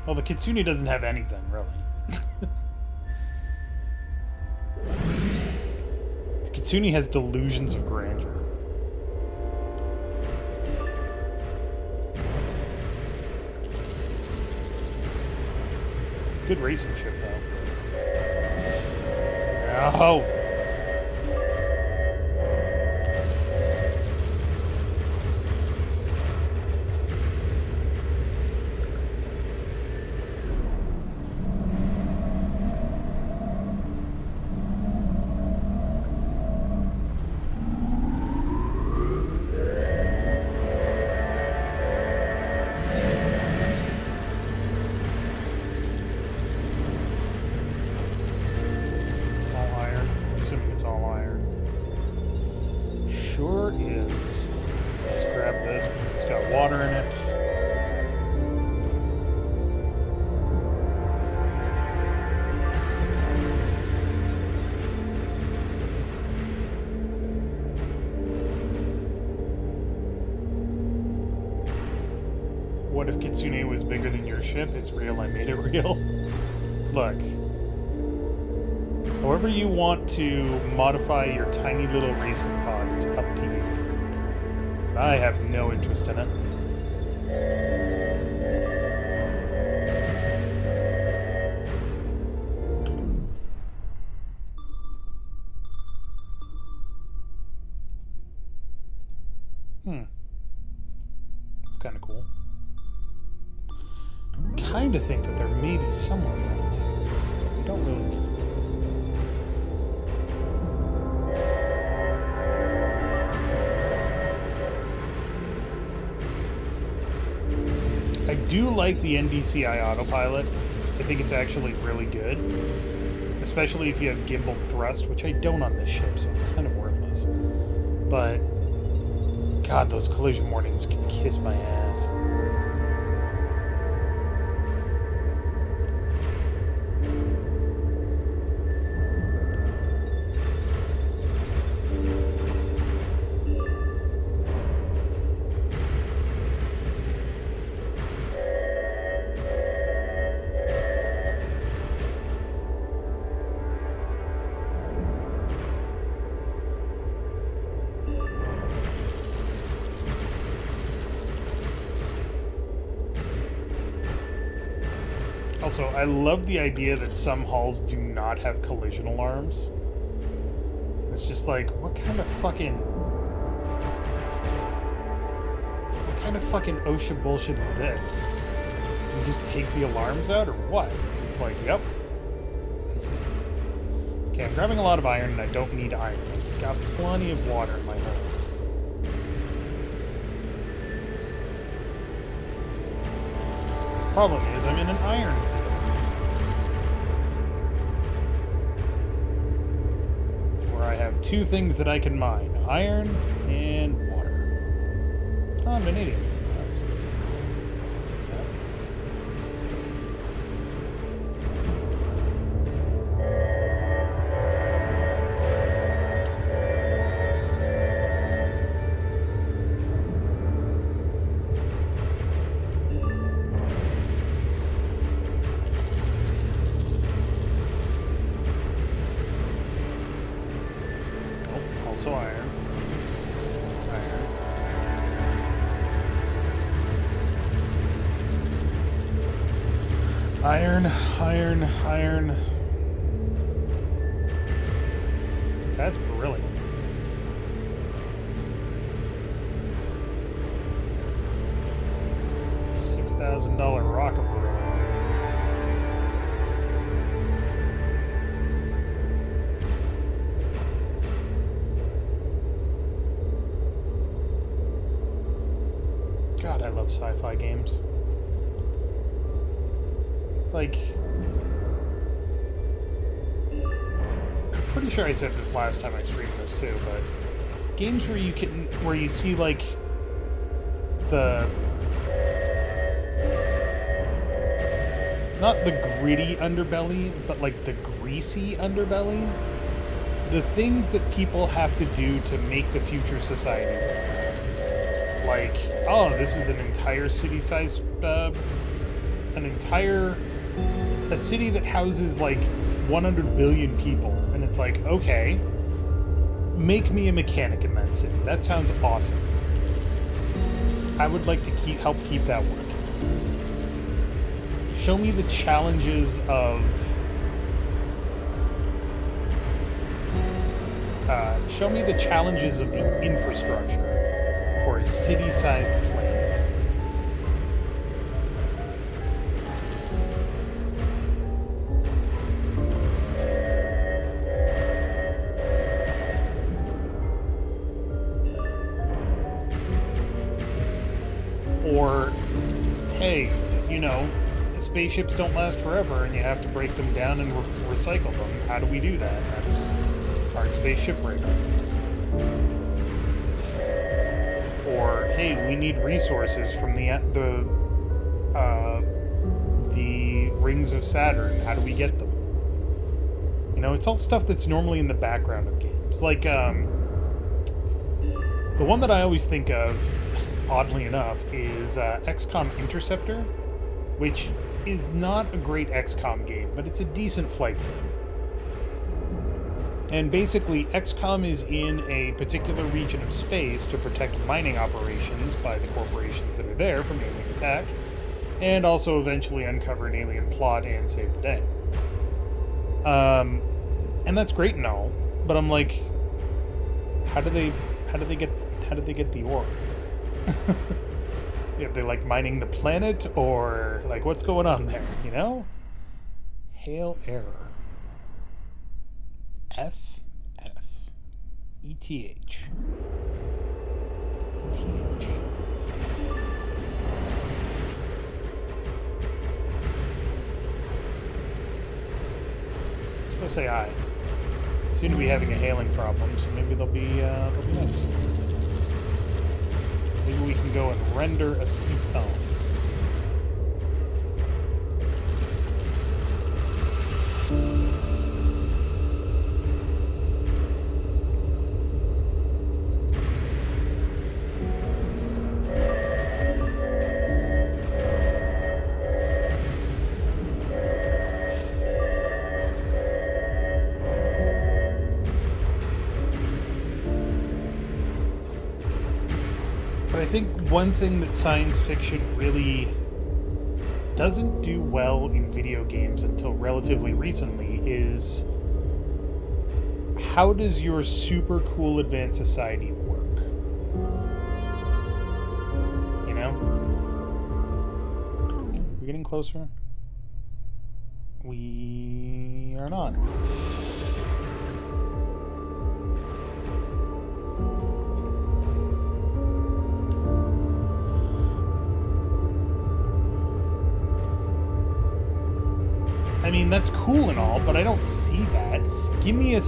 Well, the Kitsune doesn't have anything, really. The Kitsune has delusions of grandeur. Good racing ship, though. No! What if Kitsune was bigger than your ship? It's real, I made it real. Look. However you want to modify your tiny little racing pod is up to you. I have no interest in it. Kind of cool. Kind of think that there may be someone around here. We don't really know. I do like the NDCI autopilot. I think it's actually really good. Especially if you have gimbal thrust, which I don't on this ship, so it's kind of worthless. But God, those collision warnings can kiss my ass. Also, I love the idea that some hulls do not have collision alarms. It's just like, what kind of fucking OSHA bullshit is this? You just take the alarms out, or what? It's like, yep. Okay, I'm grabbing a lot of iron, and I don't need iron. I've got plenty of water in my hull. Problem is, I'm in an iron field. Where I have two things that I can mine. Iron and water. Oh, I'm an idiot. That's good. Take that. Also iron. Iron. Iron. That's brilliant. $6,000 rocket barrel. God, I love sci-fi games. Like, I'm pretty sure I said this last time I streamed this too, but games where you see like not the gritty underbelly, but like the greasy underbelly. The things that people have to do to make the future society work. Like, oh, this is an entire city-sized a city that houses like 100 billion people, and it's like, okay, make me a mechanic in that city. That sounds awesome. I would like to help keep that working. Show me the challenges of the infrastructure for a city-sized planet. Or, hey, you know, spaceships don't last forever and you have to break them down and recycle them. How do we do that? That's hard spaceship breaker. Or, hey, we need resources from the rings of Saturn. How do we get them? You know, it's all stuff that's normally in the background of games. Like, the one that I always think of, oddly enough, is XCOM Interceptor, which is not a great XCOM game, but it's a decent flight sim. And basically, XCOM is in a particular region of space to protect mining operations by the corporations that are there from alien attack, and also eventually uncover an alien plot and save the day. And that's great and all, but I'm like, how do they get the ore? Are they like mining the planet, or like what's going on there? You know? Hail error. ETH. Let's go say I. They seem to be having a hailing problem, so maybe they'll be nice. Maybe we can go and render assistance. I think one thing that science fiction really doesn't do well in video games until relatively recently is, how does your super cool advanced society work? You know? We're getting closer. We are not. I mean, that's cool and all, but I don't see that. Give me a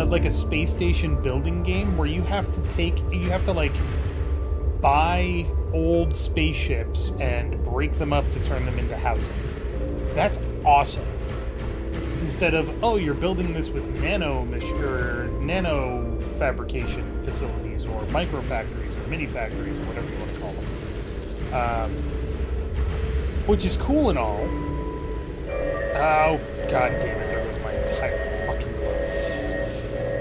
like a space station building game where you have to like buy old spaceships and break them up to turn them into housing. That's awesome. Instead of, oh, you're building this with nano fabrication facilities or micro factories or mini factories or whatever you want to call them, which is cool and all. Oh, god damn it, there goes my entire fucking life. Jesus Christ.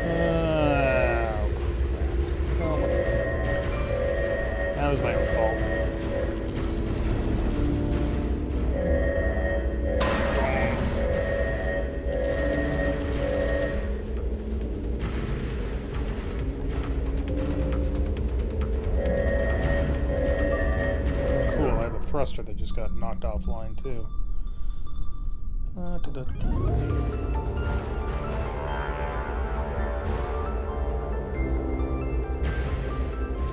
Oh, crap. Oh, that was my own fault. Cool, I have a thruster that just got knocked offline, too.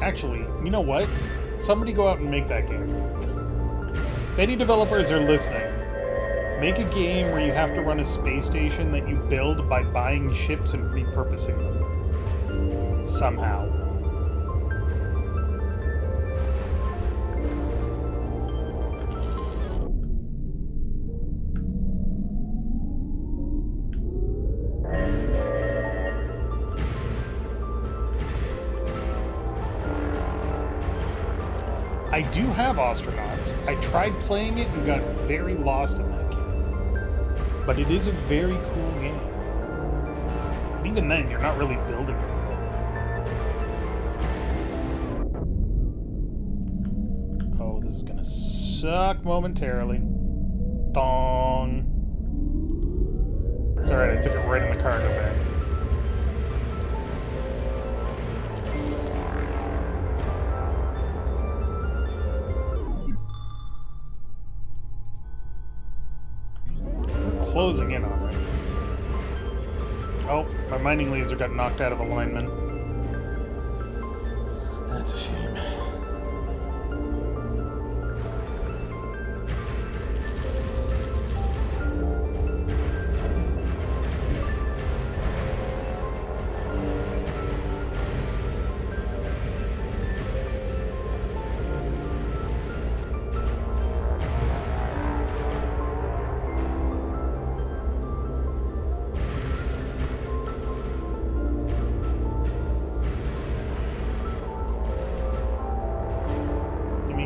Actually, you know what? Somebody go out and make that game. If any developers are listening, make a game where you have to run a space station that you build by buying ships and repurposing them. Somehow. I I do have astronauts. I tried playing it and got very lost in that game. But it is a very cool game. But even then, you're not really building anything. Oh, this is gonna suck momentarily. Dong. It's alright, I took it right in the cargo bay. Closing in on it. Oh, my mining laser got knocked out of alignment. That's a shame.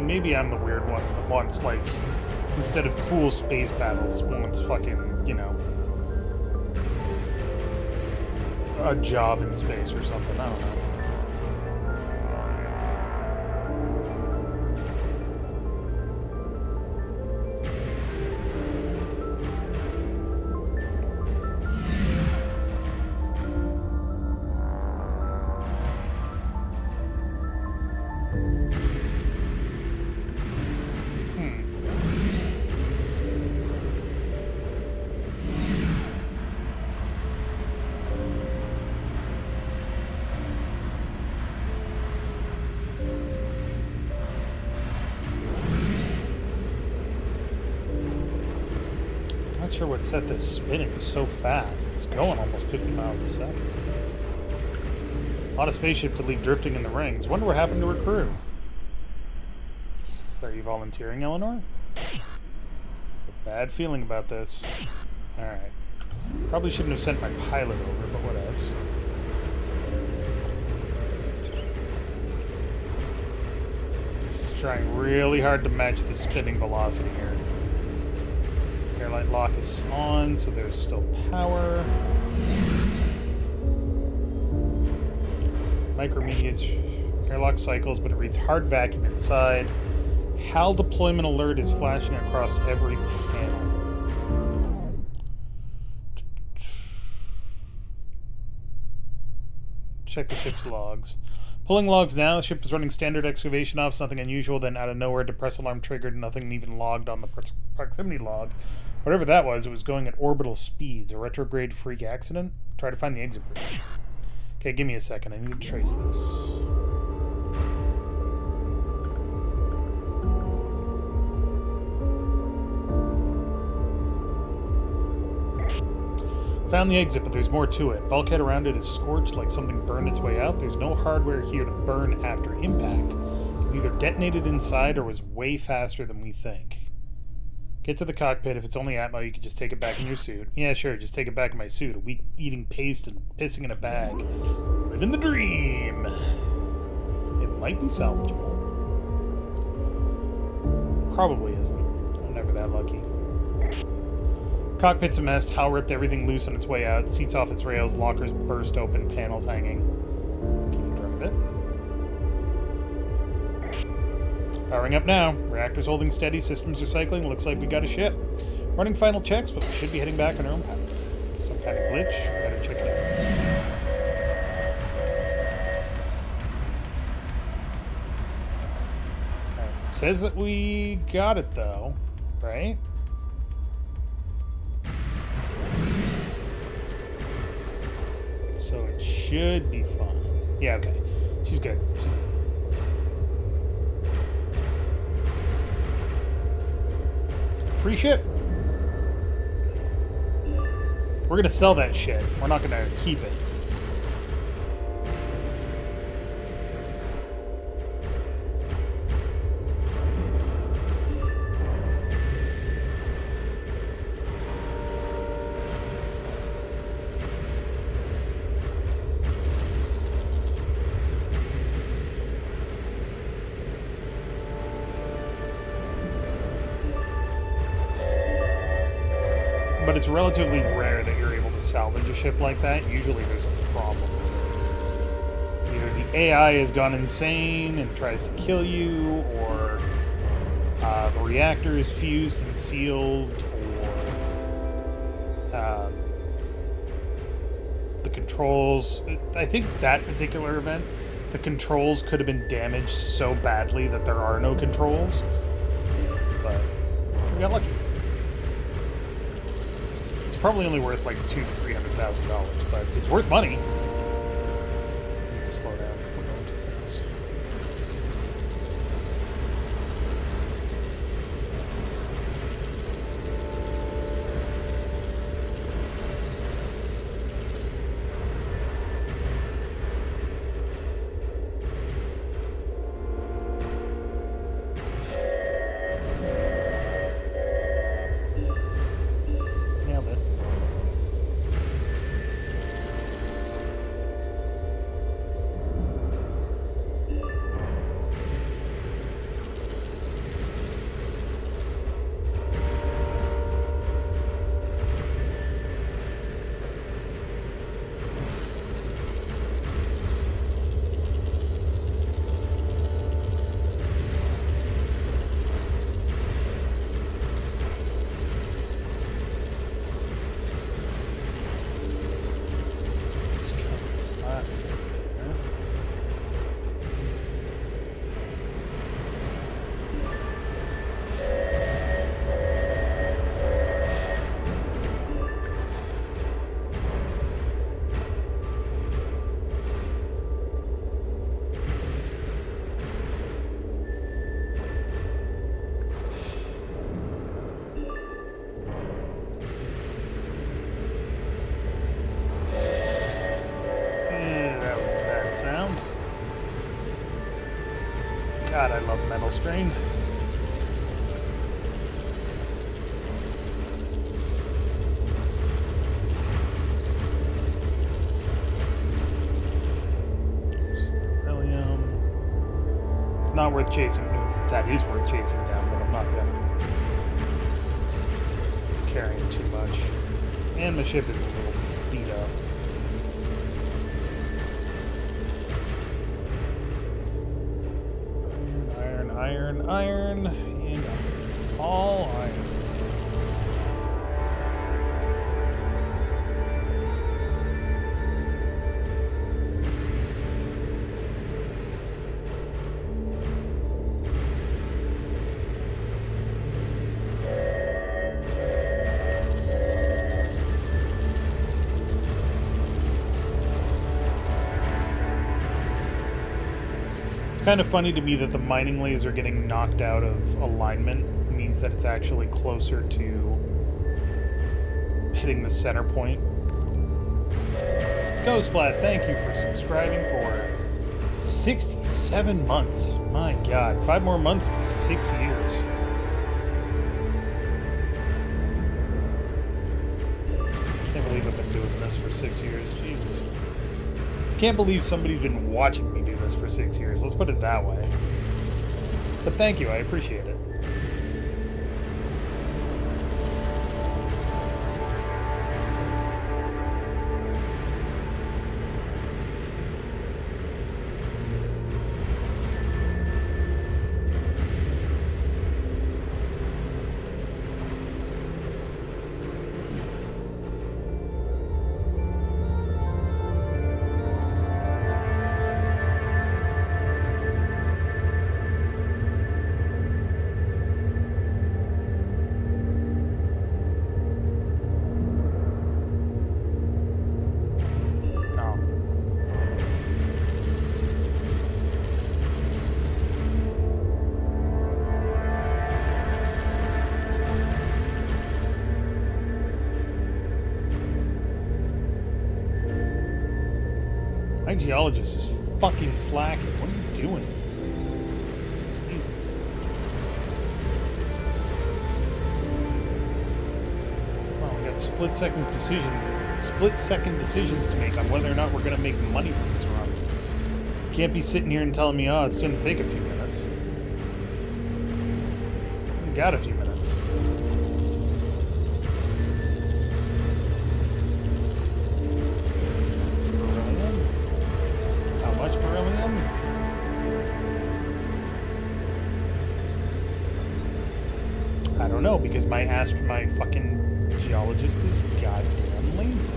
Maybe I'm the weird one that wants, like, instead of cool space battles, wants fucking, you know, a job in space or something. I don't know. Not sure what set this spinning so fast. It's going almost 50 miles a second. A lot of spaceship to leave drifting in the rings. Wonder what happened to her crew. So are you volunteering, Eleanor? A bad feeling about this. Alright. Probably shouldn't have sent my pilot over, but whatevs. She's trying really hard to match the spinning velocity here. Airlight lock is on, so there's still power. Micromedia airlock cycles, but it reads hard vacuum inside. HAL deployment alert is flashing across every panel. Check the ship's logs. Pulling logs now. The ship is running standard excavation ops. Nothing unusual. Then out of nowhere, depress alarm triggered. Nothing even logged on the proximity log. Whatever that was, it was going at orbital speeds. A retrograde freak accident? Try to find the exit bridge. Okay, give me a second. I need to trace this. Found the exit, but there's more to it. Bulkhead around it is scorched like something burned its way out. There's no hardware here to burn after impact. It either detonated inside or was way faster than we think. Get to the cockpit. If it's only Atmo, you can just take it back in your suit. Yeah, sure, just take it back in my suit. A week eating paste and pissing in a bag. Living the dream! It might be salvageable. Probably isn't. I'm never that lucky. Cockpit's a mess. HAL ripped everything loose on its way out. Seats off its rails. Lockers burst open. Panels hanging. Can you drive it? Powering up now. Reactors holding steady. Systems are cycling. Looks like we got a ship. Running final checks, but we should be heading back on our own path. Some kind of glitch. Better check it out. Alright, it says that we got it, though. Right? So it should be fine. Yeah, okay. She's good. She's good. Free ship. We're gonna sell that shit. We're not gonna keep it. but it's relatively rare that you're able to salvage a ship like that. Usually there's a problem with it. Either the AI has gone insane and tries to kill you, or the reactor is fused and sealed, or the controls... I think that particular event, the controls could have been damaged so badly that there are no controls. But we got lucky. It's probably only worth like $200,000 to $300,000, but it's worth money. I need to slow down. We're going too fast. God, I love Metal Strain. Beryllium. It's not worth chasing. That is worth chasing down, but I'm not gonna. Carrying too much. And my ship is a little beat up. Iron, and all iron. It's kind of funny to me that the mining laser getting knocked out of alignment means that it's actually closer to hitting the center point. Ghostblat, thank you for subscribing for 67 months. My God, 5 more months to 6 years. Can't believe I've been doing this for 6 years. Jesus. Can't believe somebody's been watching me do this for 6 years. Let's put it that way. But thank you, I appreciate it. My geologist is fucking slacking. What are you doing? Jesus. Well, we got split-second decisions to make on whether or not we're going to make money from this run. You can't be sitting here and telling me, oh, it's going to take a few minutes. We got a few minutes. I don't know, because my fucking geologist is goddamn lazy.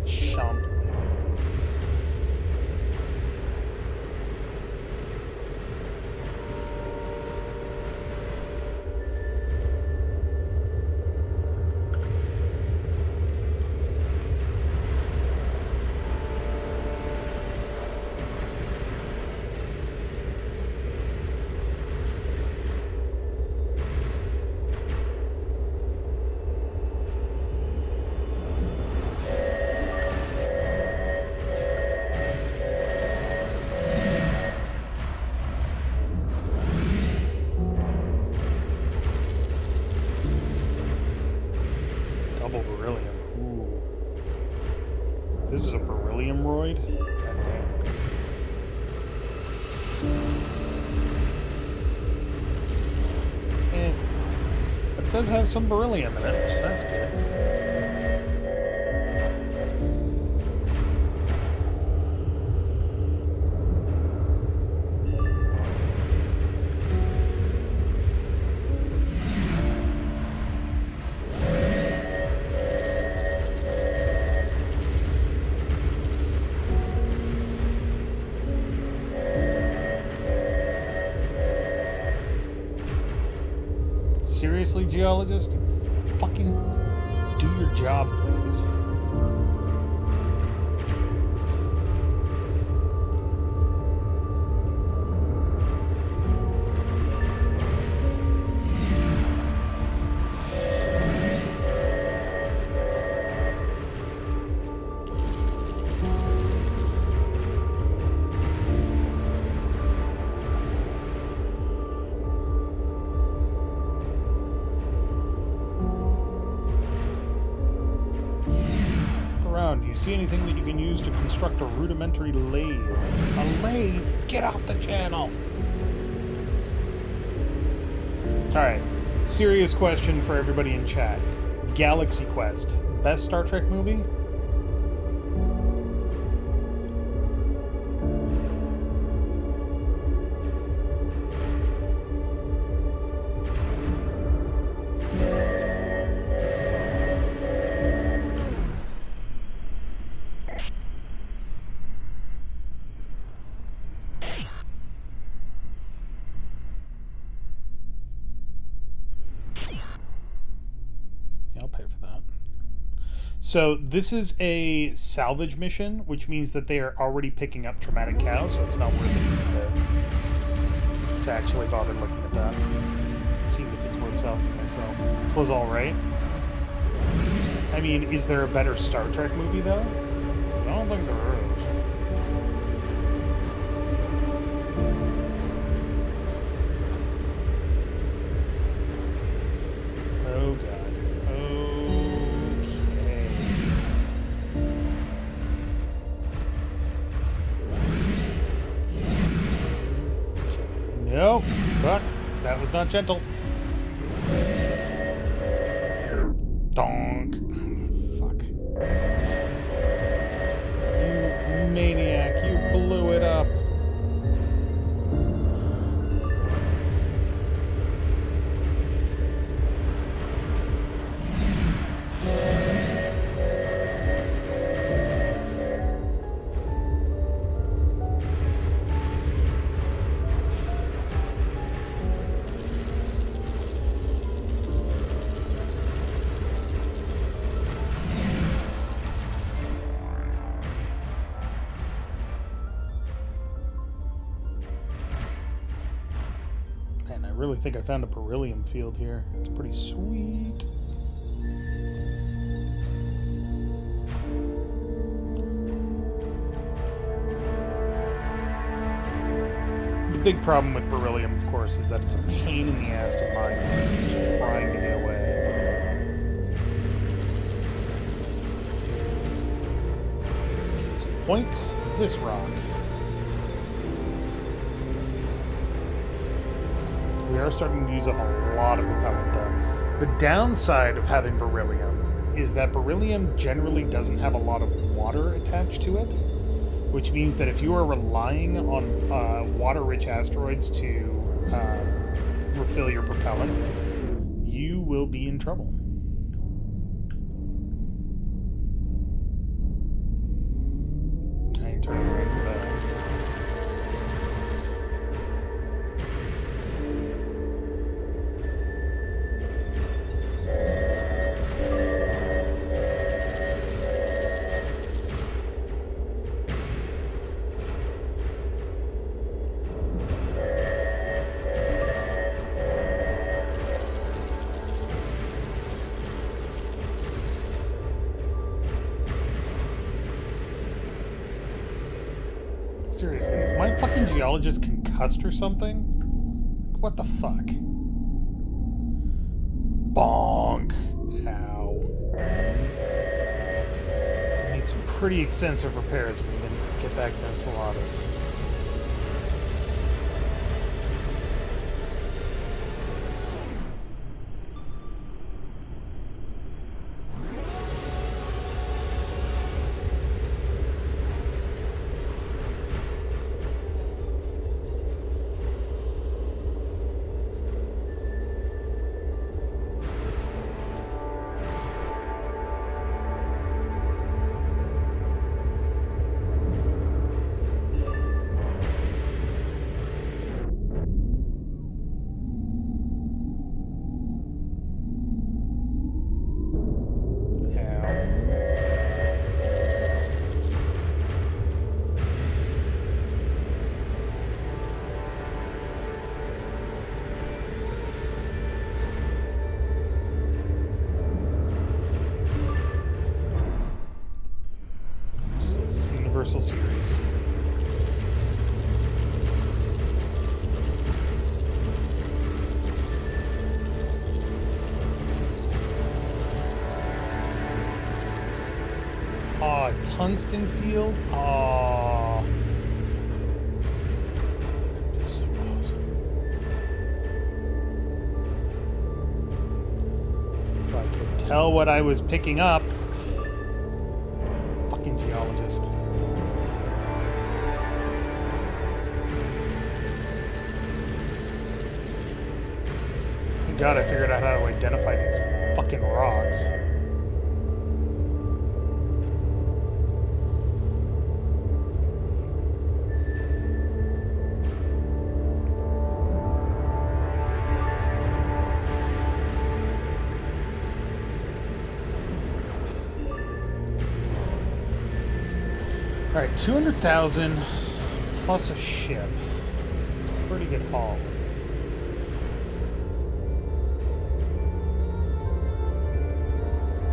Chomp. Beryllium. Ooh. This is a beryllium roid? Goddamn. It's not. But it does have some beryllium in it, so that's good. Seriously, geologist? Fucking do your job, please. Do you see anything that you can use to construct a rudimentary lathe? A lathe? Get off the channel! Alright, serious question for everybody in chat. Galaxy Quest, best Star Trek movie? I'll pay for that. So this is a salvage mission, which means that they are already picking up traumatic cows, so it's not worth it to actually bother looking at that. Seeing if it's worth salvaging myself. It was alright. I mean, is there a better Star Trek movie, though? I don't think there is. Oh, God. No, fuck. That was not gentle. Donk. Fuck. You maniac, you blew it up. Man, I really think I found a beryllium field here. It's pretty sweet. The big problem with beryllium, of course, is that it's a pain in the ass to mine. Just trying to get away. Okay, so point this rock. We are starting to use up a lot of propellant, though. The downside of having beryllium is that beryllium generally doesn't have a lot of water attached to it, which means that if you are relying on water-rich asteroids to refill your propellant, you will be in trouble. I ain't turning around for that. Seriously, is my fucking geologist concussed or something? Like, what the fuck? Bonk. Ow. I need some pretty extensive repairs when we get back to Enceladus. Universal series. Aw, tungsten field? Aw. That'd be so awesome. If I could tell what I was picking up. Fucking geologist. Thank God I figured out how to identify these fucking rocks. Alright, 200,000 plus a ship. It's a pretty good haul.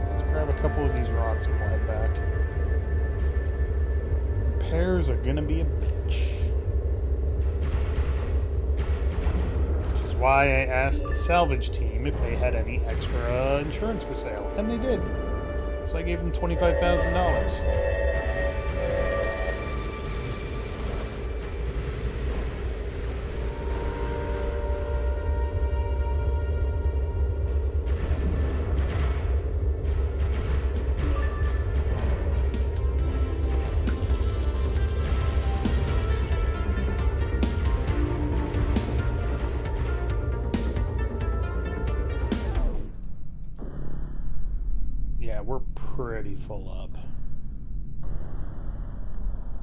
Let's grab a couple of these rocks and fly back. Repairs are gonna be a bitch. Which is why I asked the salvage team if they had any extra insurance for sale, and they did. So I gave them $25,000. Yeah, we're pretty full up.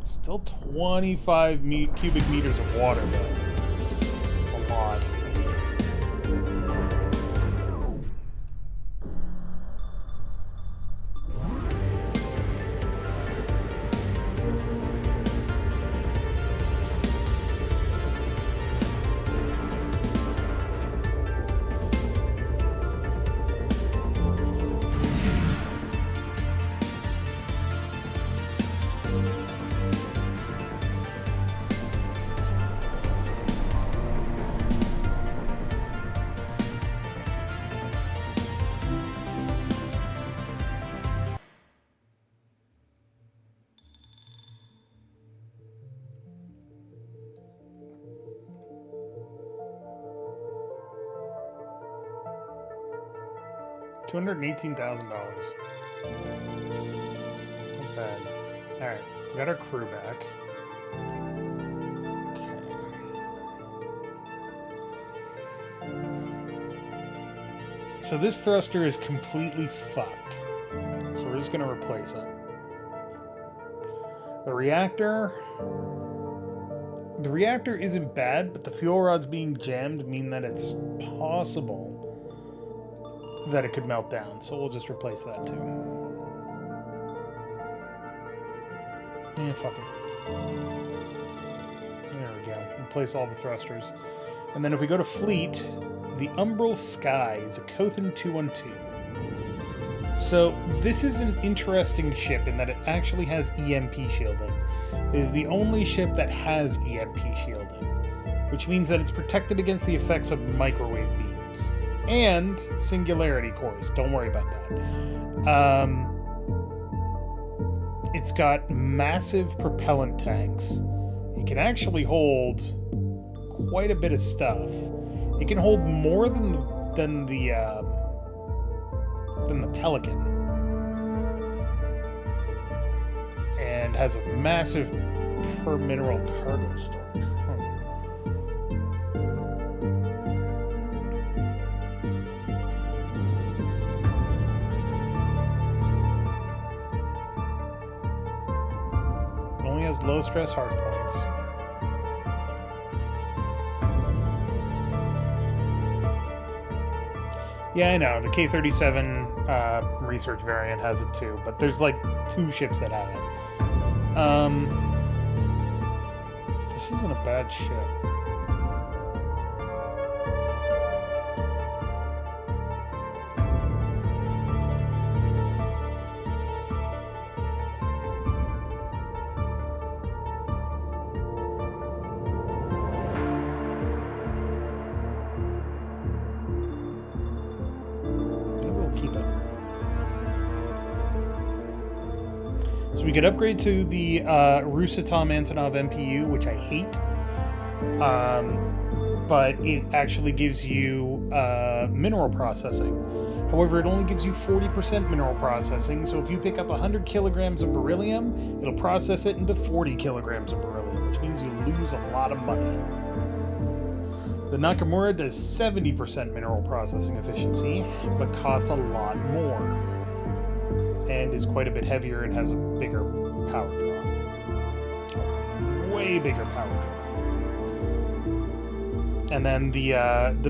Still 25 cubic meters of water, but it's a lot. $218,000. Not bad. Alright, we got our crew back. So this thruster is completely fucked. So we're just going to replace it. The reactor isn't bad, but the fuel rods being jammed mean that it's possible that it could melt down. So we'll just replace that too. Yeah, fuck it. There we go. Replace all the thrusters. And then if we go to fleet, the Umbral Sky is a Kothan 212. So this is an interesting ship in that it actually has EMP shielding. It is the only ship that has EMP shielding, which means that it's protected against the effects of microwave beams and singularity cores. Don't worry about that. It's got massive propellant tanks. It can actually hold quite a bit of stuff. It can hold more than the Pelican, and has a massive per mineral cargo storage. It only has low stress hard points. Yeah, I know. The K-37 research variant has it too, but there's like 2 ships that have it. This isn't a bad ship. So we could upgrade to the Rusatom Antonov MPU, which I hate, but it actually gives you mineral processing. However, it only gives you 40% mineral processing, so if you pick up 100 kilograms of beryllium, it'll process it into 40 kilograms of beryllium, which means you lose a lot of money. The Nakamura does 70% mineral processing efficiency, but costs a lot more, and is quite a bit heavier and has a bigger power draw. Way bigger power draw. And then the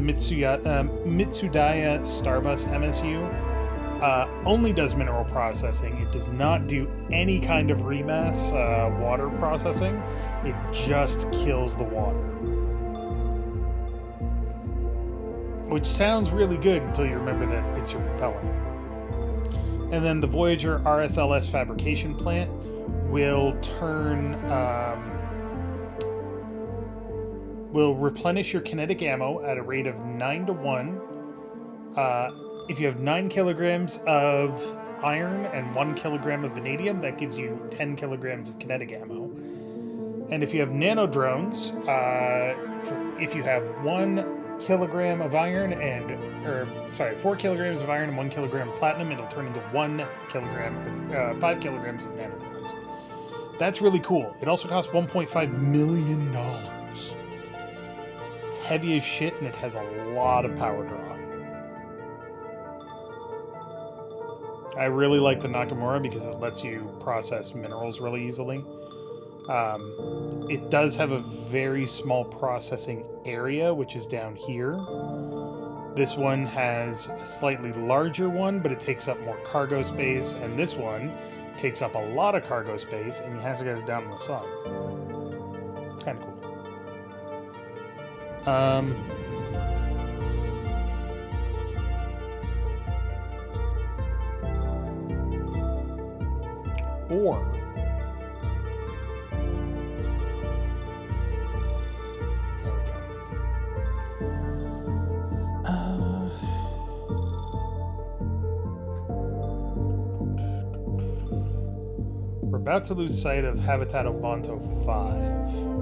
Mitsudaya Starbus MSU only does mineral processing. It does not do any kind of remass water processing. It just kills the water. Which sounds really good until you remember that it's your propellant. And then the Voyager RSLS fabrication plant will will replenish your kinetic ammo at a rate of 9-to-1. If you have 9 kilograms of iron and 1 kilogram of vanadium, that gives you 10 kilograms of kinetic ammo. And if you have nano drones, if you have 1 kilogram of iron and 4 kilograms of iron and 1 kilogram of platinum, it'll turn into 5 kilograms of nanodrones. That's really cool. It also costs $1.5 million. It's heavy as shit and it has a lot of power draw. I really like the Nakamura because it lets you process minerals really easily. It does have a very small processing area, which is down here. This one has a slightly larger one, but it takes up more cargo space, and this one takes up a lot of cargo space, and you have to get it down on the side. Kind of cool. We're about to lose sight of Habitat Obanto 5.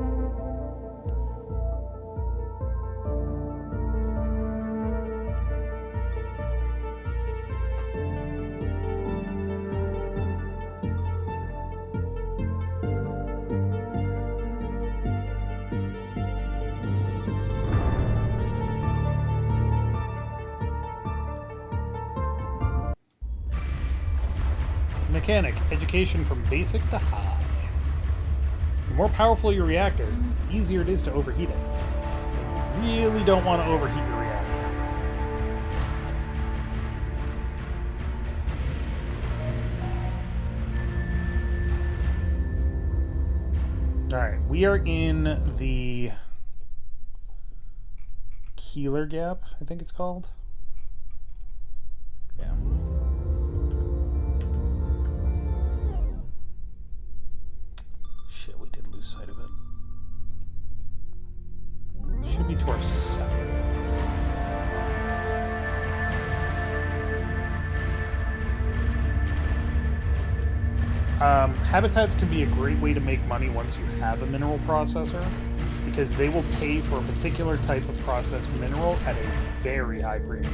Mechanic. Education from basic to high. The more powerful your reactor, the easier it is to overheat it. You really don't want to overheat your reactor. Alright, we are in the Keeler Gap, I think it's called. Yeah. Shit, we did lose sight of it. Should be to our south. Habitats can be a great way to make money once you have a mineral processor, because they will pay for a particular type of processed mineral at a very high premium.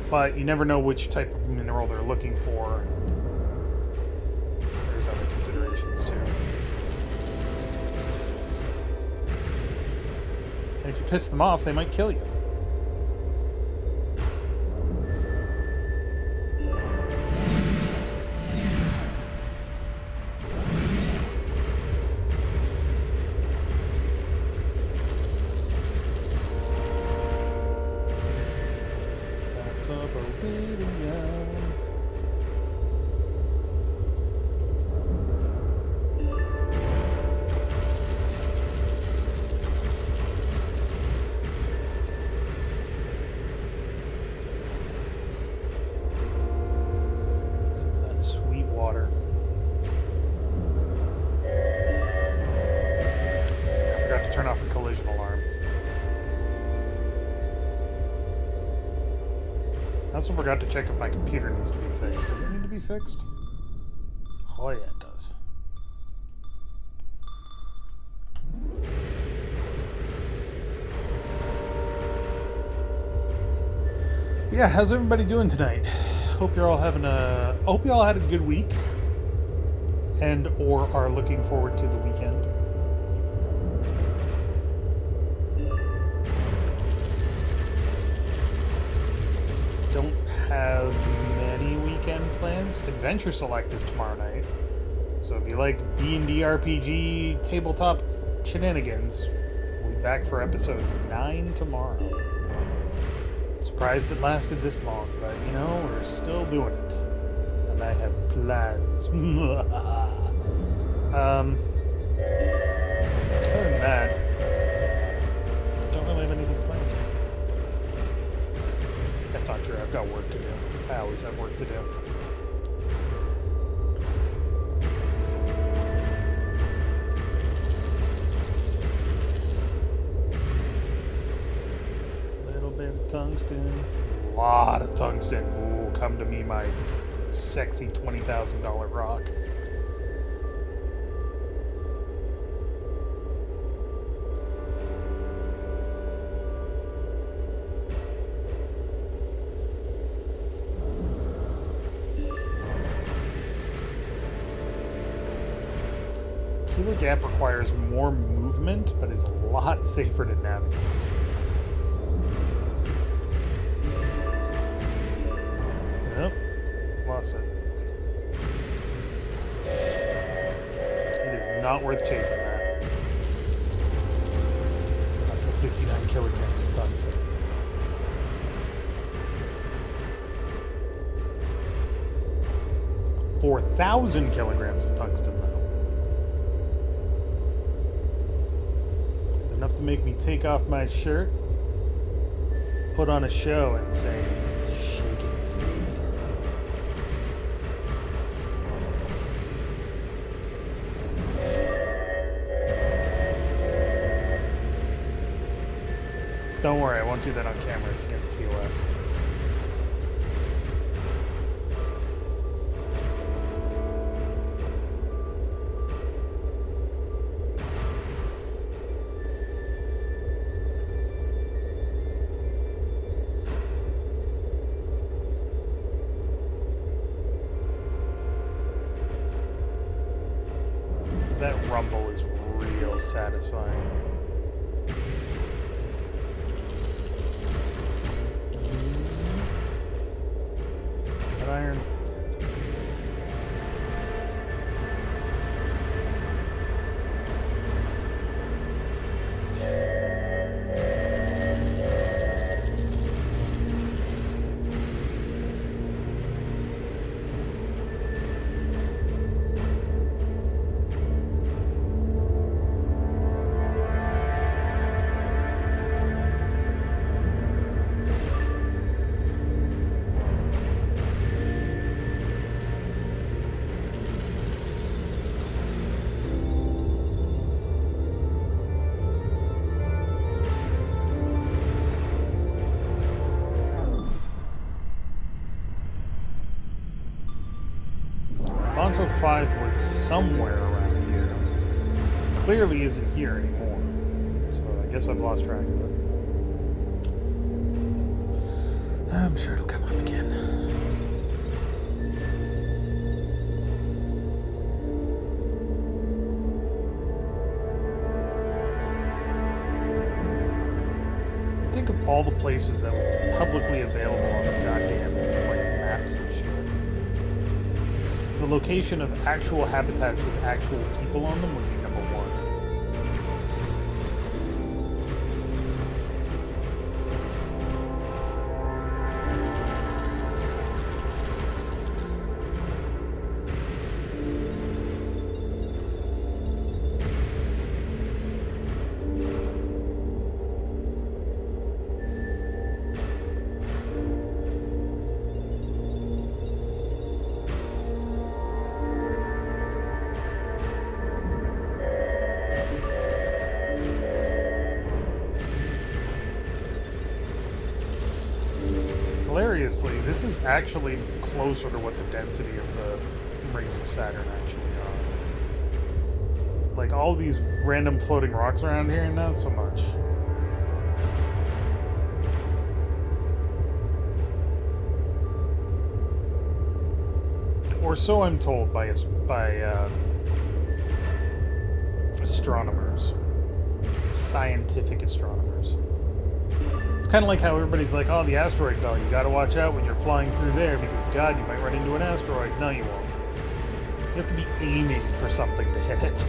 But you never know which type of mineral they're looking for. There's other considerations too. And if you piss them off, they might kill you. That's a video. Turn off the collision alarm. I also forgot to check if my computer needs to be fixed. Does it need to be fixed? Oh yeah, it does. Yeah, how's everybody doing tonight? Hope you're all having a... I hope you all had a good week. And or are looking forward to the weekend. Don't have many weekend plans. CharacterSelect is tomorrow night. So if you like D&D RPG tabletop shenanigans, we'll be back for episode 9 tomorrow. Surprised it lasted this long, but you know, we're still doing it. And I have plans. Other than that, don't really have anything planned. That's not true. I've got work to do. I always have work to do. Little bit of tungsten. A lot of tungsten. Ooh, come to me, my sexy $20,000 rock. Keeler Gap requires more movement, but is a lot safer to navigate. Nope. Lost it. It is not worth chasing that. Not for 59 kilograms of tungsten. 4,000 kilograms of tungsten, though. Enough to make me take off my shirt, put on a show, and say, shake it. Don't worry, I won't do that on camera. It's against TOS. That rumble is real satisfying. iron. That's good. Bonto 5 was somewhere around here. Clearly isn't here anymore. So I guess I've lost track of it. I'm sure it'll come up again. Think of all the places that were publicly available on the goddamn maps and shit. The location of actual habitats with actual people on them would be number one. Hilariously, this is actually closer to what the density of the rings of Saturn actually are. Like, all these random floating rocks around here, not so much. Or so I'm told by astronomers. Scientific astronomers. It's kind of like how everybody's like, oh, the asteroid belt, you gotta watch out when you're flying through there because, God, you might run into an asteroid. No, you won't. You have to be aiming for something to hit it.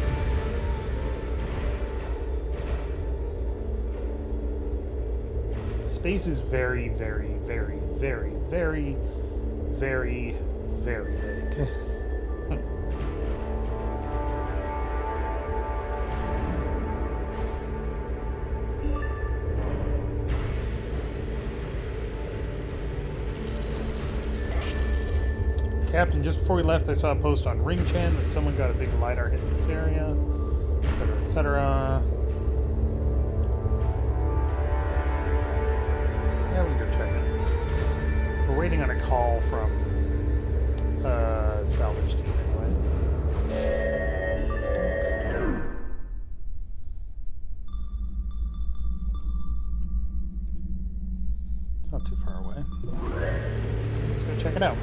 Space is very, very, very, very, very, very, very big. Captain, just before we left, I saw a post on Ring Chan that someone got a big LiDAR hit in this area, etc., etc. Yeah, we can go check it. We're waiting on a call from salvage team anyway. It's not too far away. Let's go check it out.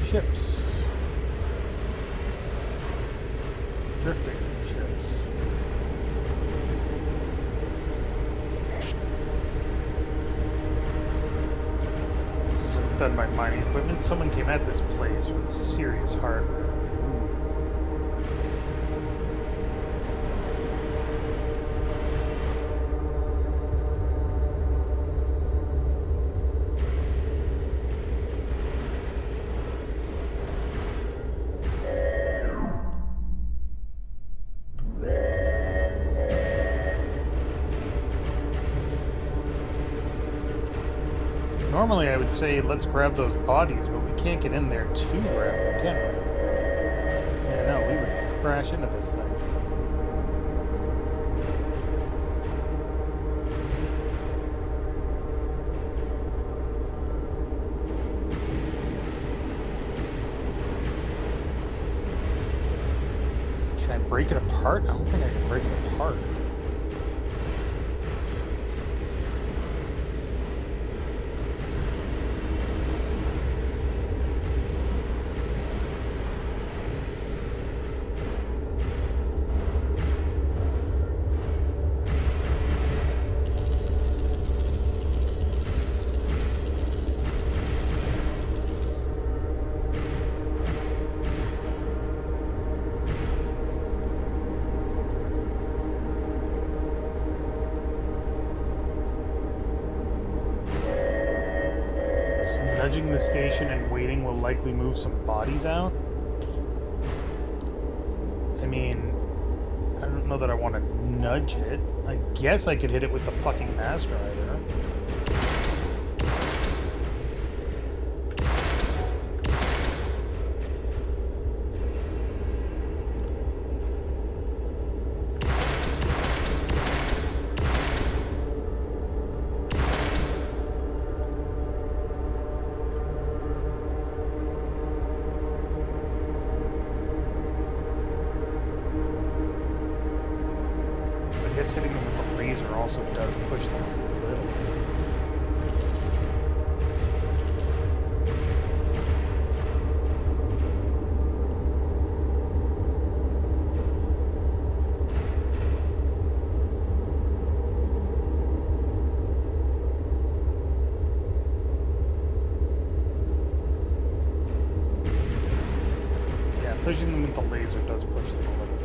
Ships. Drifting ships. This is done by mining equipment. Someone came at this place with serious hardware. Normally I would say let's grab those bodies, but we can't get in there to grab them, can we? Yeah, no, we would crash into this thing. Can I break it apart? I don't think I can break it apart. nudging the station and waiting will likely move some bodies out. I mean, I don't know that I want to nudge it. I guess I could hit it with the fucking mass driver. I guess hitting them with the laser also does push them a little. Yeah, pushing them with the laser does push them a little bit.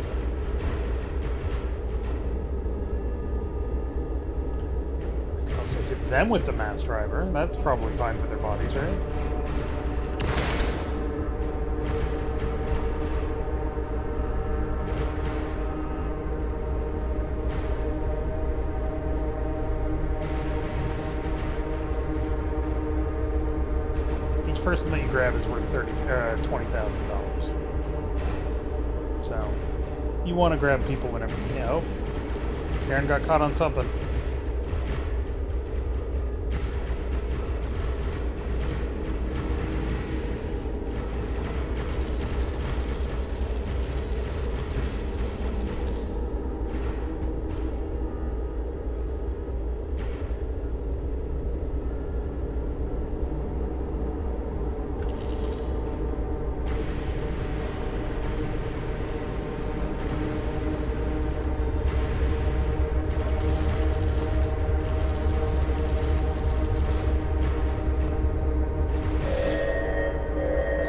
Hit them with the mass driver. That's probably fine for their bodies, right? Each person that you grab is worth $20,000. So you want to grab people whenever you can. Oh, Karen got caught on something.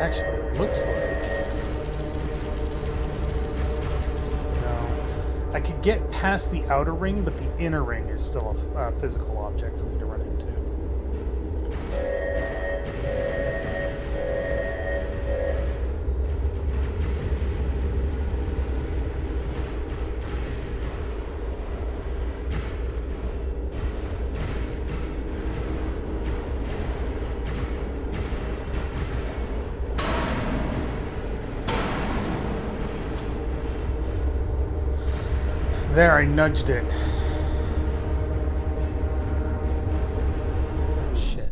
Actually, it looks like... No. I could get past the outer ring, but the inner ring is still a physical object for me to run into. There, I nudged it. Oh, shit.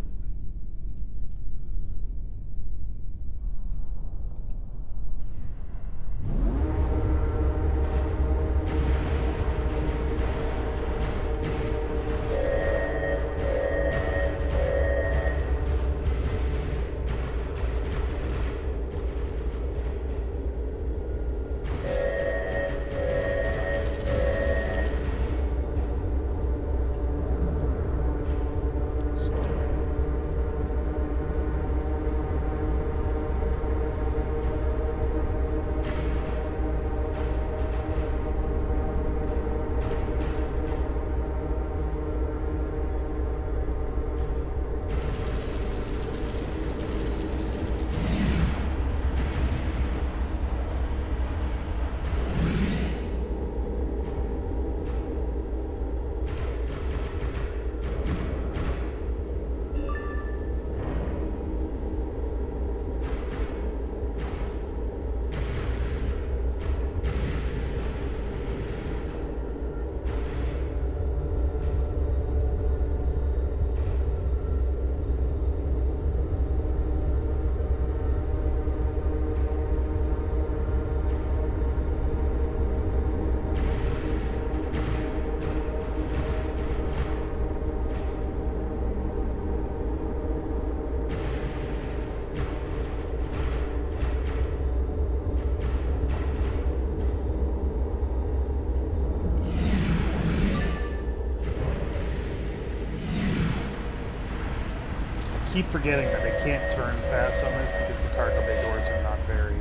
Keep forgetting that they can't turn fast on this because the cargo bay doors are not very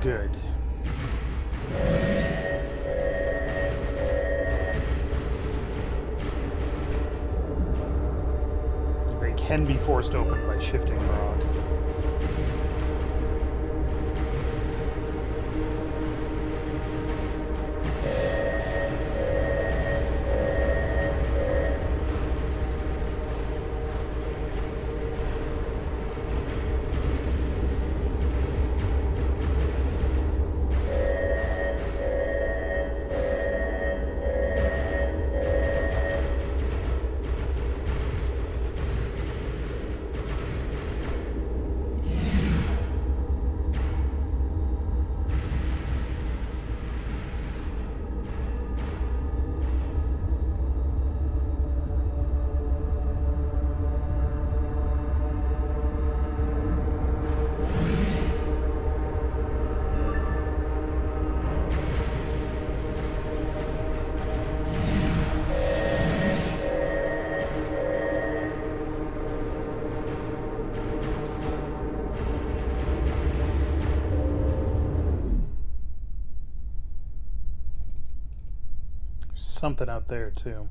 good. They can be forced open by shifting the rock. Something out there too.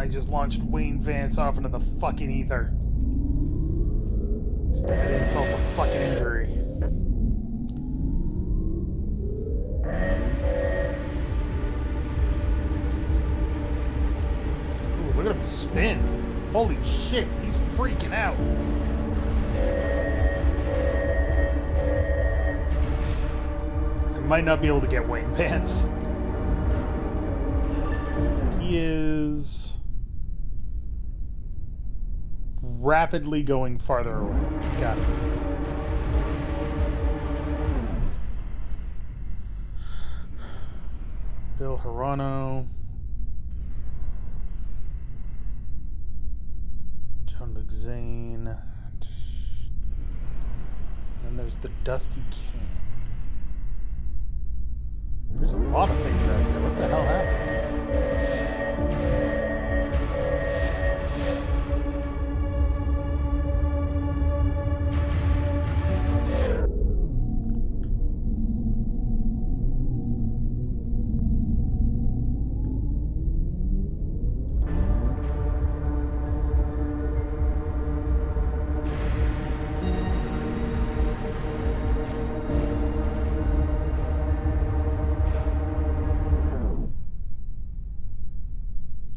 Just launched Wayne Vance off into the fucking ether. Just to add insult to fucking injury. Ooh, look at him spin. Holy shit, he's freaking out. I might not be able to get Wayne Vance. He is rapidly going farther away. Got it. Bill Hirano. John Luke Zane. And there's the Dusty Can. There's a lot of things out here. What the hell happened?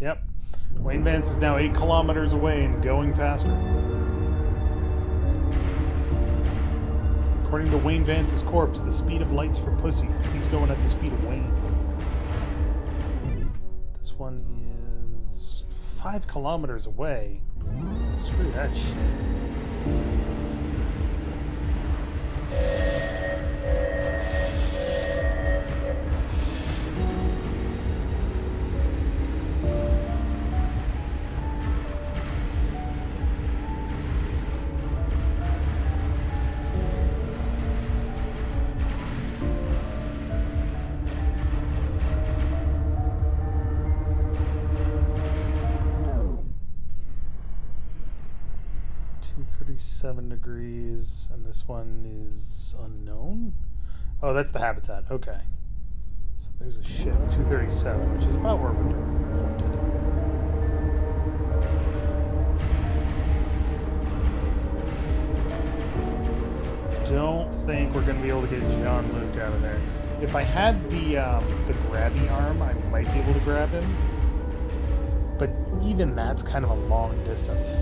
Yep. Wayne Vance is now 8 kilometers away and going faster. According to Wayne Vance's corpse, the speed of light's for pussies. He's going at the speed of Wayne. This one is 5 kilometers away. Screw that shit. Degrees, and this one is unknown. Oh, that's the habitat. Okay, so there's a ship 237, which is about where we're pointed. Don't think we're going to be able to get John Luke out of there. If I had the grabby arm, I might be able to grab him. But even that's kind of a long distance.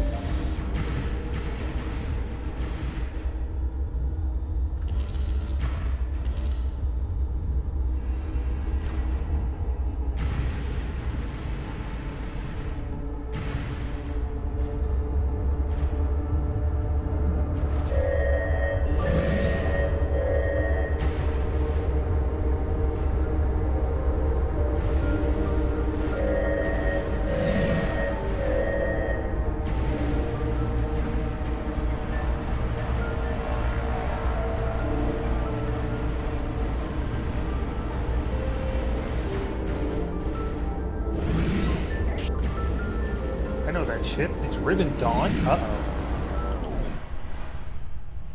Ship. It's Riven Dawn? Uh-oh.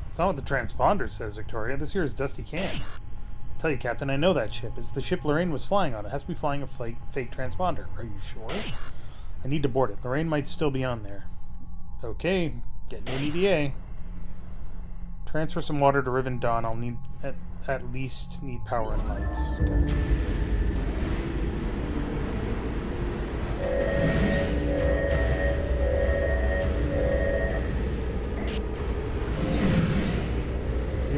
It's not what the transponder says, Victoria. This here is Dusty Can. I tell you, Captain, I know that ship. It's the ship Lorraine was flying on. It has to be flying a fake transponder. Are you sure? I need to board it. Lorraine might still be on there. Okay, get no EVA. Transfer some water to Riven Dawn. I'll need at least need power and lights. Gotcha.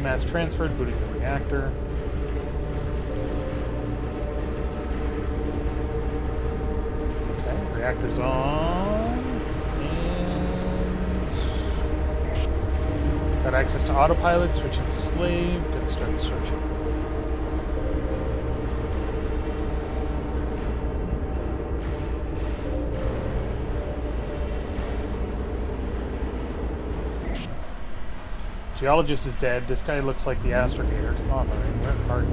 Mass transferred, booting the reactor. Okay, reactor's on. And got access to autopilot, switching to slave. Gonna start searching. Geologist is dead. This guy looks like the astrogator. Come on, Lorraine. Where are you?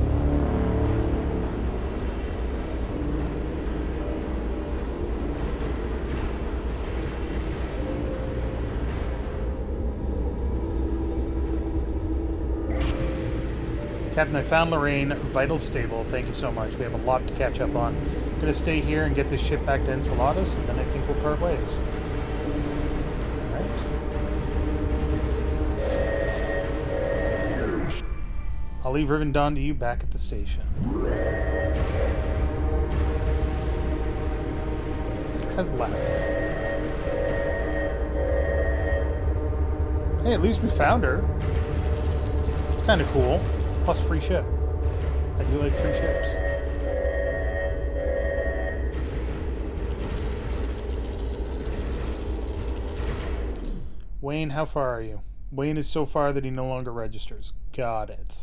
Captain, I found Lorraine. Vital stable. Thank you so much. We have a lot to catch up on. I'm going to stay here and get this ship back to Enceladus, and then I think we'll part ways. I'll leave Riven Dawn to you back at the station. Has left. Hey, at least we found her. It's kind of cool. Plus free ship. I do like free ships. Wayne, how far are you? Wayne is so far that he no longer registers. Got it.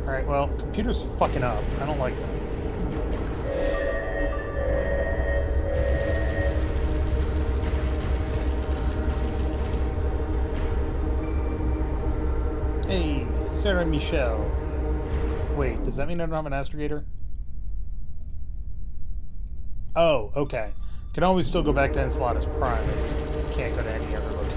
Alright, well, computer's fucking up. I don't like that. Hey, Sarah Michelle. Wait, does that mean I don't have an astrogator? Oh, okay. Can always still go back to Enceladus Prime. I just can't go to any other locations.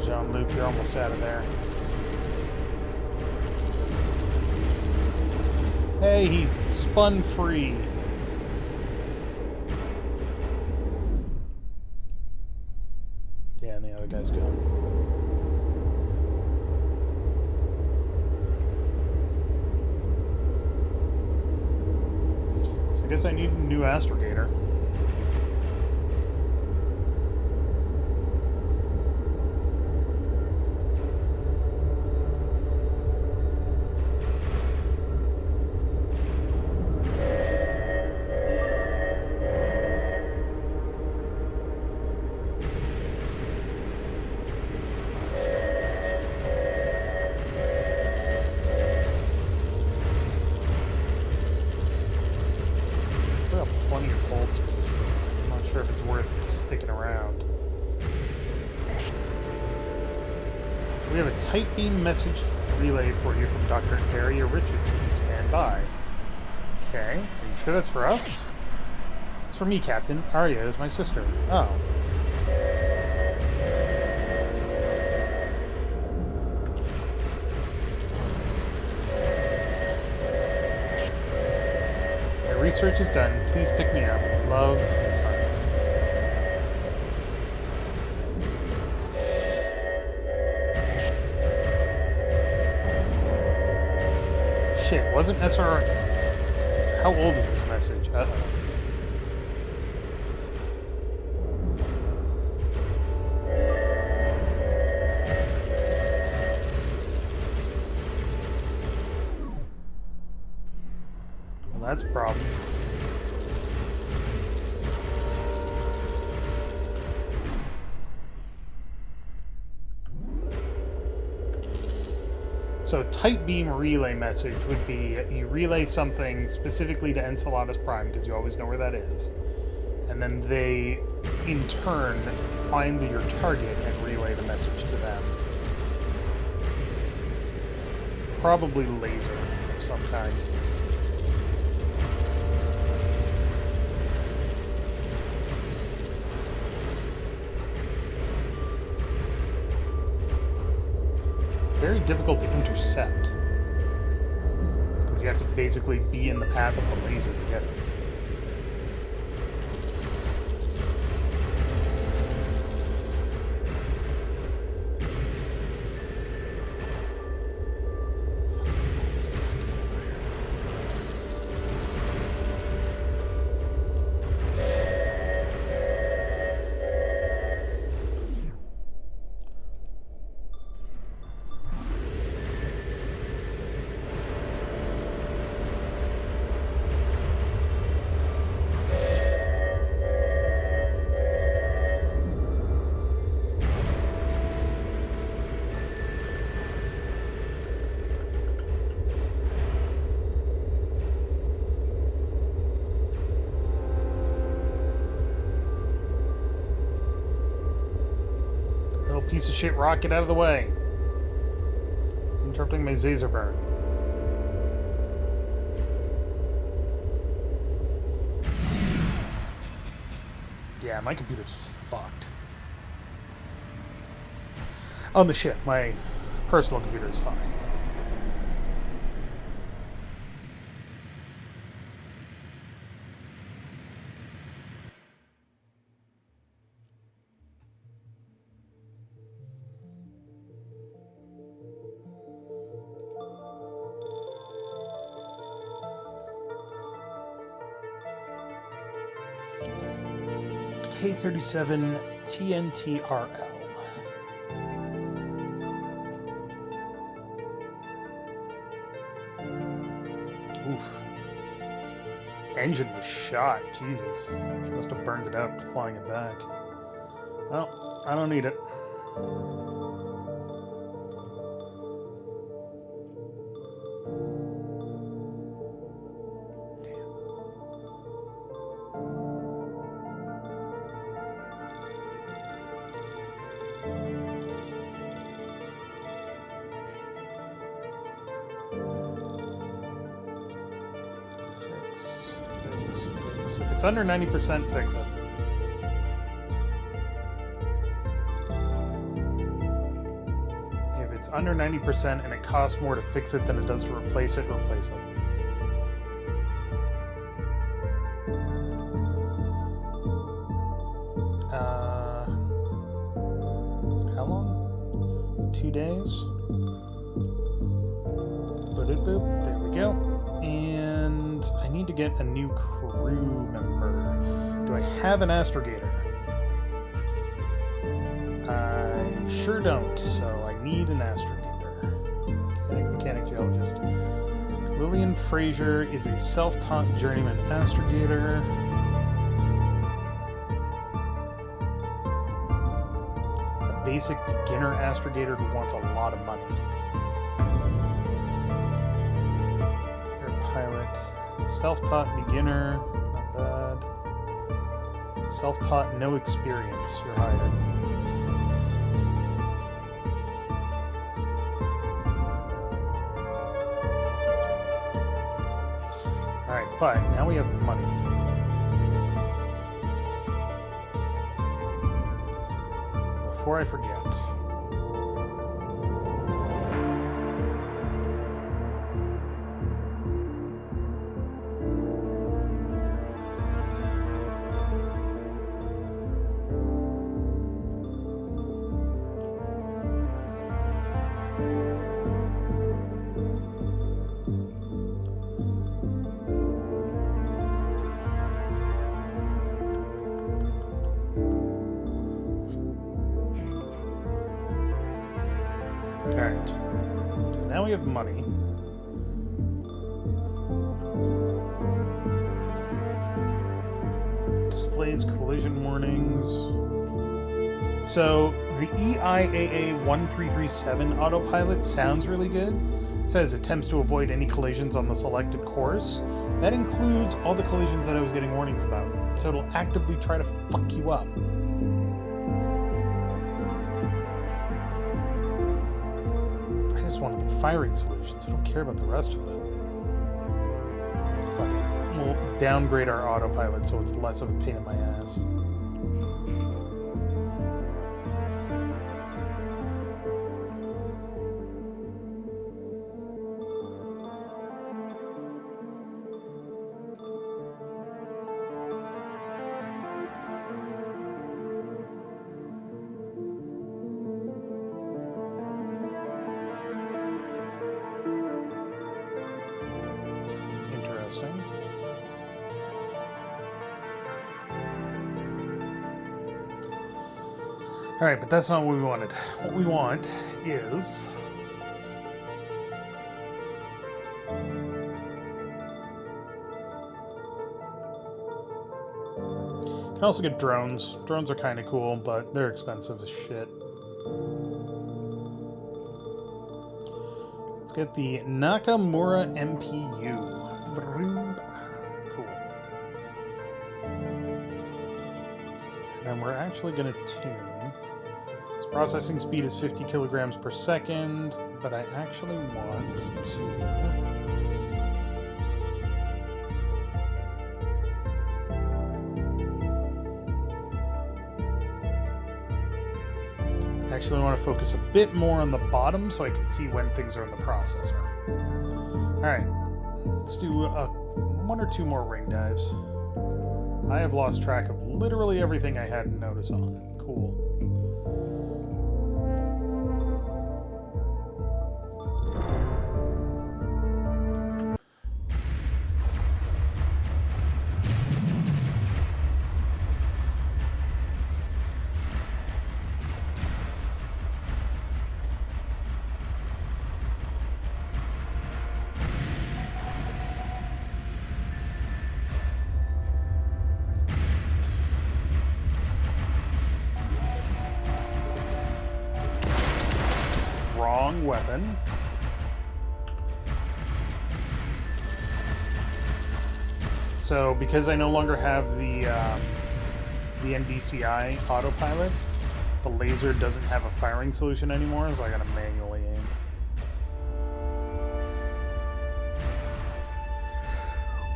Jean-Luc, you're almost out of there. Hey, he spun free. Yeah, and the other guy's gone. So I guess I need a new astrogator. We have a tight beam message relay for you from Dr. Aria Richardson. Stand by. Okay. Are you sure that's for us? It's for me, Captain. Aria is my sister. Oh. My research is done. Please pick me up. Love. Shit, wasn't SR... How old is this message? Uh-oh. Well, that's a problem. So tight beam relay message would be you relay something specifically to Enceladus Prime because you always know where that is. And then they, in turn, find your target and relay the message to them. Probably laser of some kind. Very difficult to intercept. Because you have to basically be in the path of the laser to get it. Piece of shit rock, get out of the way. Interrupting my Zazer burn. Yeah, my computer's fucked. On the ship, my personal computer is fine. K-37 TNTRL. Oof. Engine was shot. Jesus. She must have burned it out flying it back. Well, I don't need it. If it's under 90%, fix it. If it's under 90% and it costs more to fix it than it does to replace it, replace it. How long? 2 days? Boop, boop. There we go. And I need to get a new crew member. Do I have an astrogator? I sure don't, so I need an astrogator. Okay, mechanic geologist. Lillian Fraser is a self-taught journeyman astrogator. A basic beginner astrogator who wants a lot of money. Pilot, self-taught beginner, not bad. Self-taught, no experience, you're hired. Alright, but now we have money. Before I forget. Alright. So now we have money. Displays collision warnings. So the EIAA 1337 autopilot sounds really good. It says attempts to avoid any collisions on the selected course. That includes all the collisions that I was getting warnings about. So it'll actively try to fuck you up. I just wanted the firing solutions. I don't care about the rest of it. Fuck it. We'll downgrade our autopilot so it's less of a pain in my ass. Interesting. Alright, but that's not what we wanted. What we want is... You can also get drones. Drones are kind of cool, but they're expensive as shit. Let's get the Nakamura MPU. Cool. And then we're actually going to tune. Its processing speed is 50 kilograms per second, but I actually want to... Actually, I want to focus a bit more on the bottom so I can see when things are in the processor. Alright, let's do one or two more ring dives. I have lost track of literally everything I had notice on. Cool. Wrong weapon. So because I no longer have the NDCI autopilot, the laser doesn't have a firing solution anymore, so I gotta manually aim.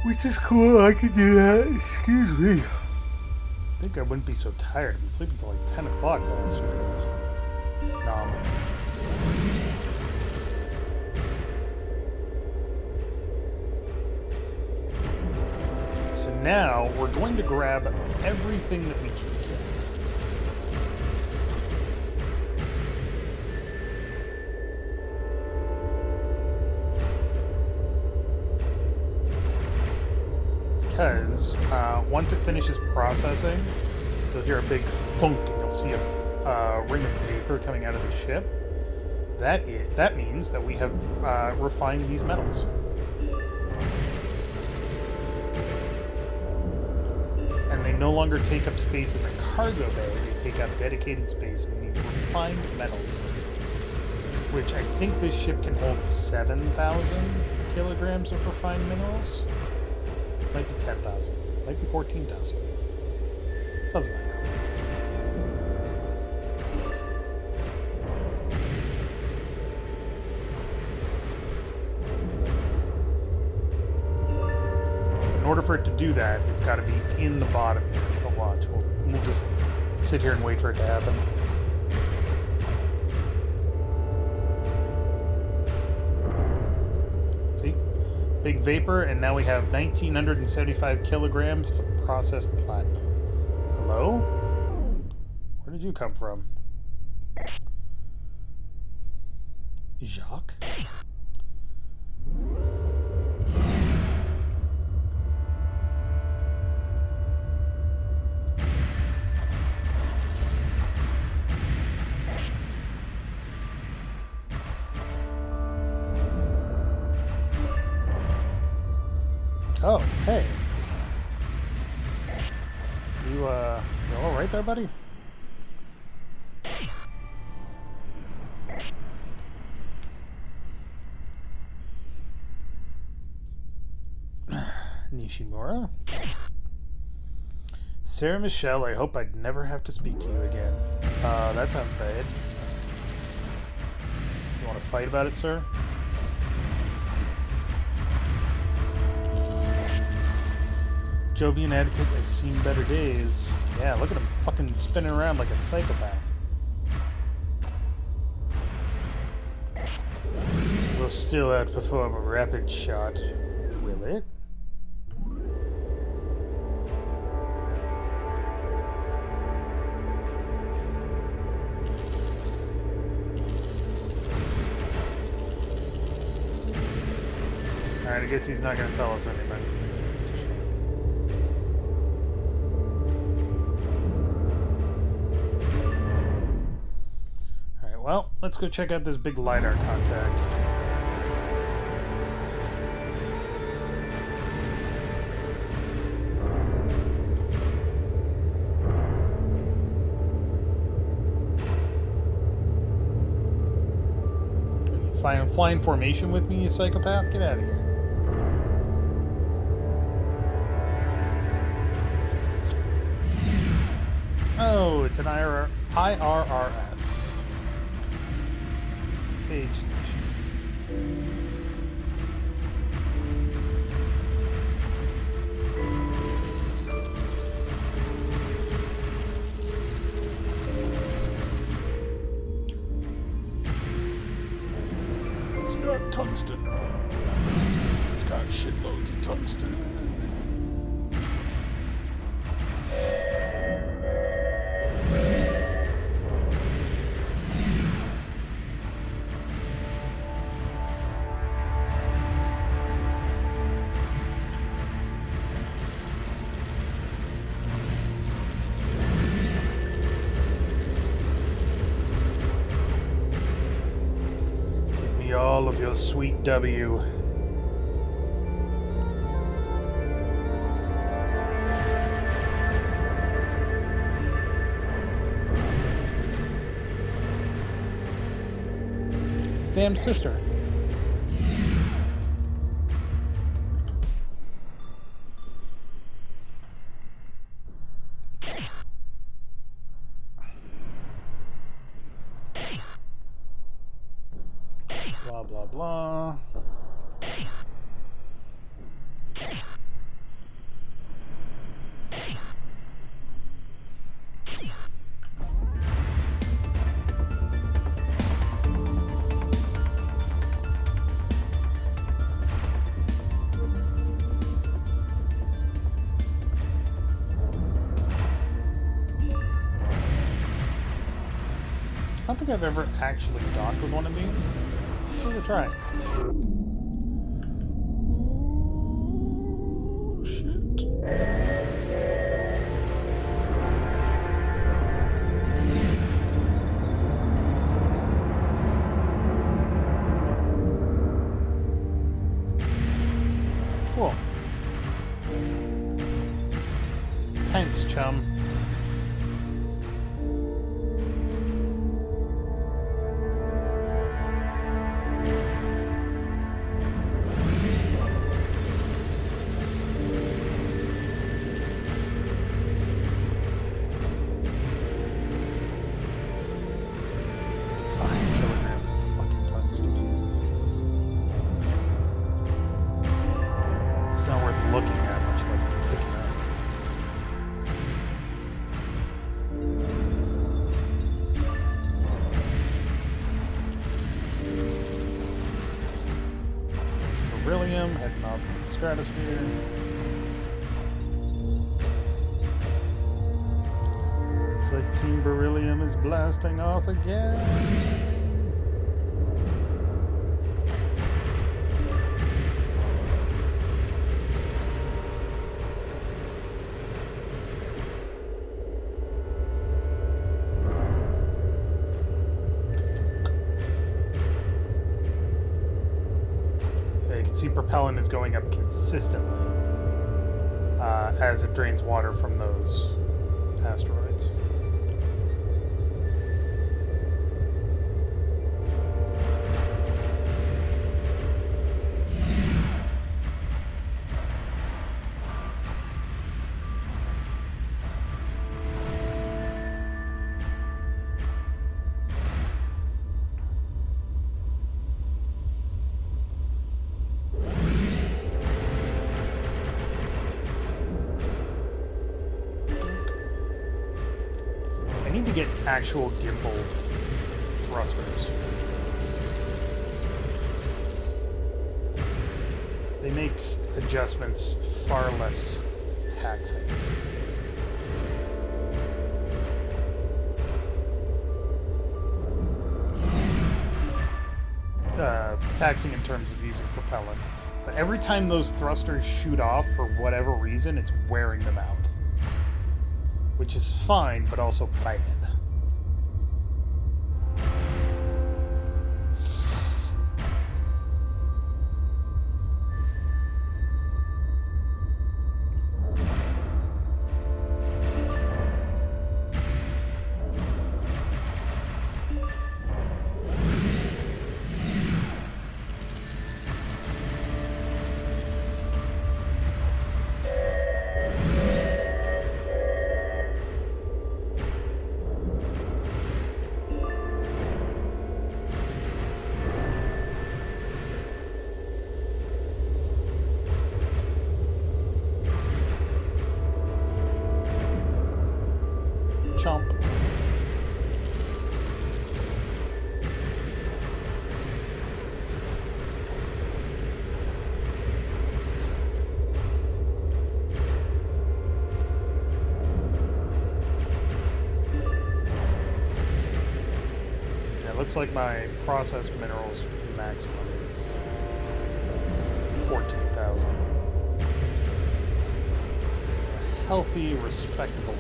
Which is cool, I can do that. Excuse me. I think I wouldn't be so tired. I've been sleeping until like 10 o'clock the last 2 days. No. So now we're going to grab everything that we can get. Because once it finishes processing, you'll hear a big thunk and you'll see a ring of vapor coming out of the ship. That means that we have refined these metals. And they no longer take up space in the cargo bay, they take up dedicated space in the refined metals. Which I think this ship can hold 7,000 kilograms of refined minerals. Might be 10,000. Might be 14,000. Doesn't matter. order for it to do that, it's got to be in the bottom here. But watch, we'll just sit here and wait for it to happen. See? Big vapor, and now we have 1,975 kilograms of processed platinum. Hello? Where did you come from? Jacques? Oh, hey. You all right there, buddy? Nishimura? Sarah Michelle, I hope I'd never have to speak to you again. That sounds bad. You want to fight about it, sir? Jovian Atticus has seen better days. Yeah, look at him fucking spinning around like a psychopath. Will still outperform a rapid shot. Will it? Alright, I guess he's not going to tell us anything. That's a shame. Alright, well, let's go check out this big LiDAR contact. Flying formation with me, you psychopath? Get out of here. Oh, it's an IRRS. Phage station. Tungsten. It's got shitloads of tungsten. All of your sweet W. It's damn sister. Blah, blah, blah. I don't think I've ever actually docked with one of these. Let's give it a try. Oh, shit. Cool. Thanks, chum. from the stratosphere. Looks like Team Beryllium is blasting off again. See, propellant is going up consistently as it drains water from those asteroids. I need to get actual gimbal thrusters. They make adjustments far less taxing. Taxing in terms of using propellant. But every time those thrusters shoot off for whatever reason, it's wearing them out. Which is fine, but also bad. Chomp. Yeah, it looks like my processed minerals maximum is 14,000. It's a healthy, respectable.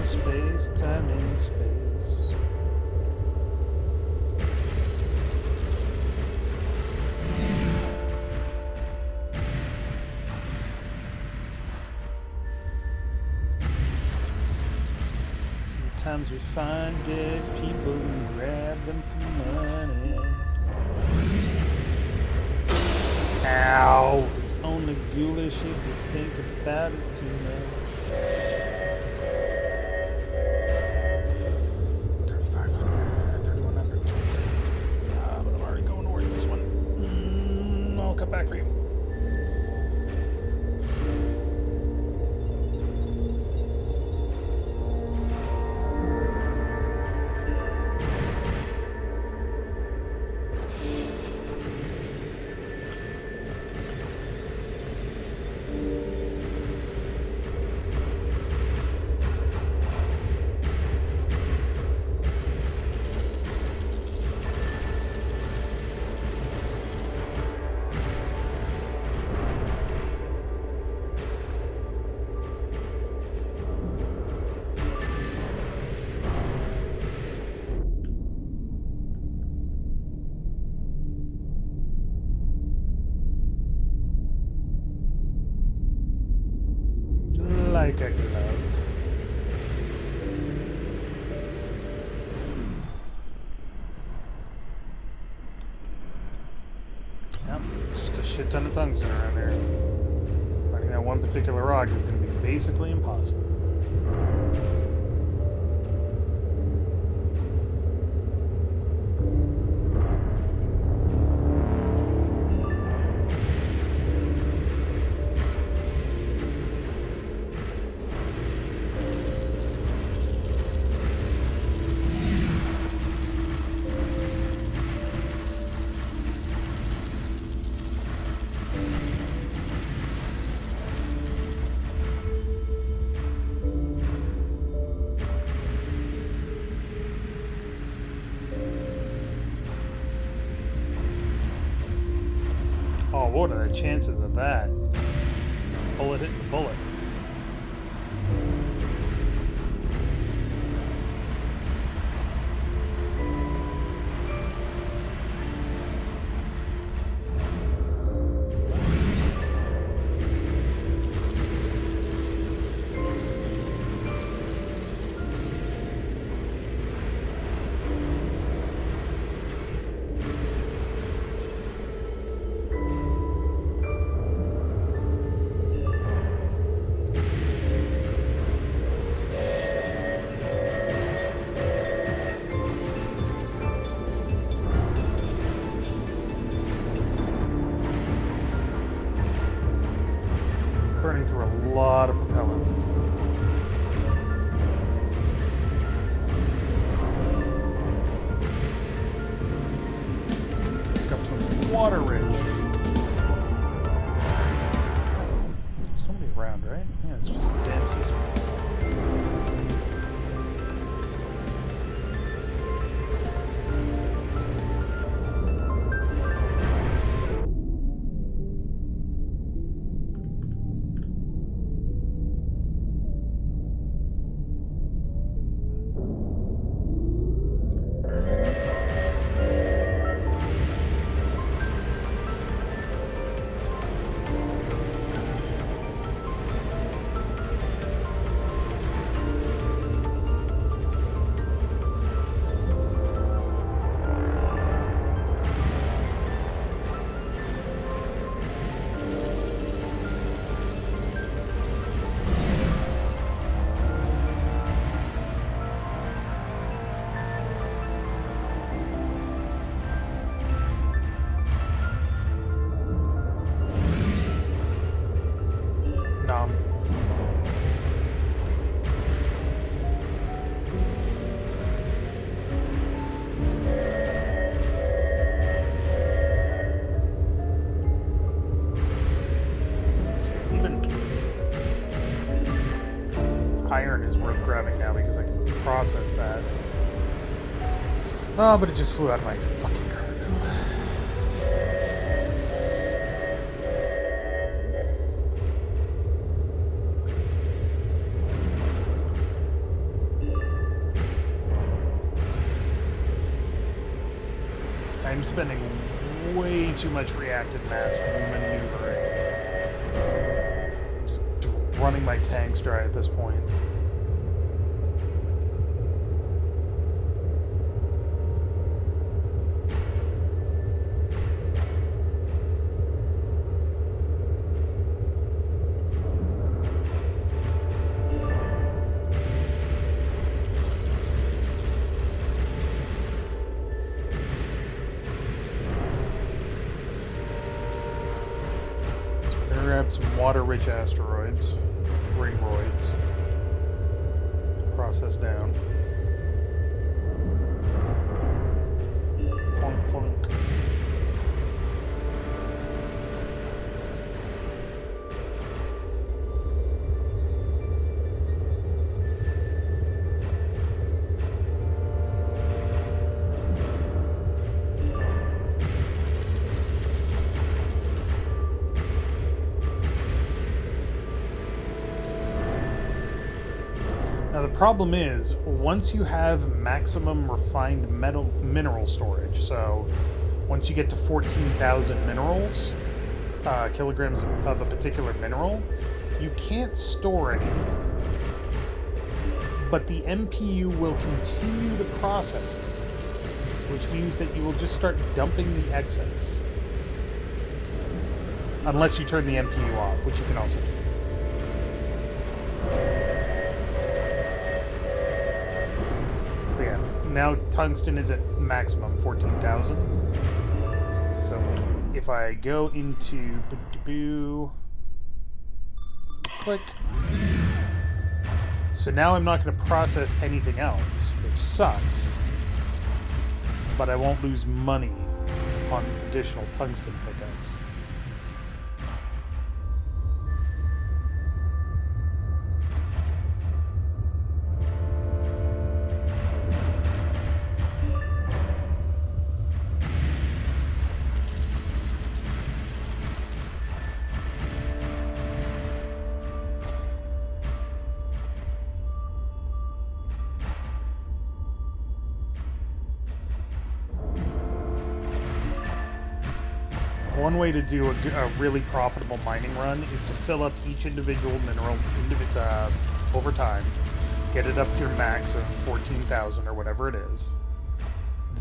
Space, time and space. Sometimes we find dead people and grab them for money. Ow! It's only ghoulish if you think about it too much. 3,500, 3,100. But I'm already going towards this one. I'll come back for you. like a glove. Yep, it's just a shit ton of tungsten around there. Finding that one particular rock is going to be basically impossible. Oh, what are the chances of that? Bullet hitting the bullet. Burning through a lot of propellant. Pick up some water ridge. There's nobody around, right? Yeah, it's just the damn sea swamp. Iron is worth grabbing now because I can process that. Oh, but it just flew out of my fucking cargo. I'm spending way too much reactive mass maneuvering. I'm just running my tanks dry at this point. Grab some water-rich asteroids, ringroids, process down. Clunk, clunk. Now the problem is, once you have maximum refined mineral storage, so once you get to 14,000 minerals, kilograms of a particular mineral, You can't store anything, but the MPU will continue to process it, which means that you will just start dumping the excess. Unless you turn the MPU off, which you can also do. But yeah, now tungsten is at maximum 14,000. So if I go into click. So now I'm not going to process anything else, which sucks. But I won't lose money on additional tungsten pickups. One way to do a really profitable mining run is to fill up each individual mineral over time, get it up to your max of 14,000 or whatever it is,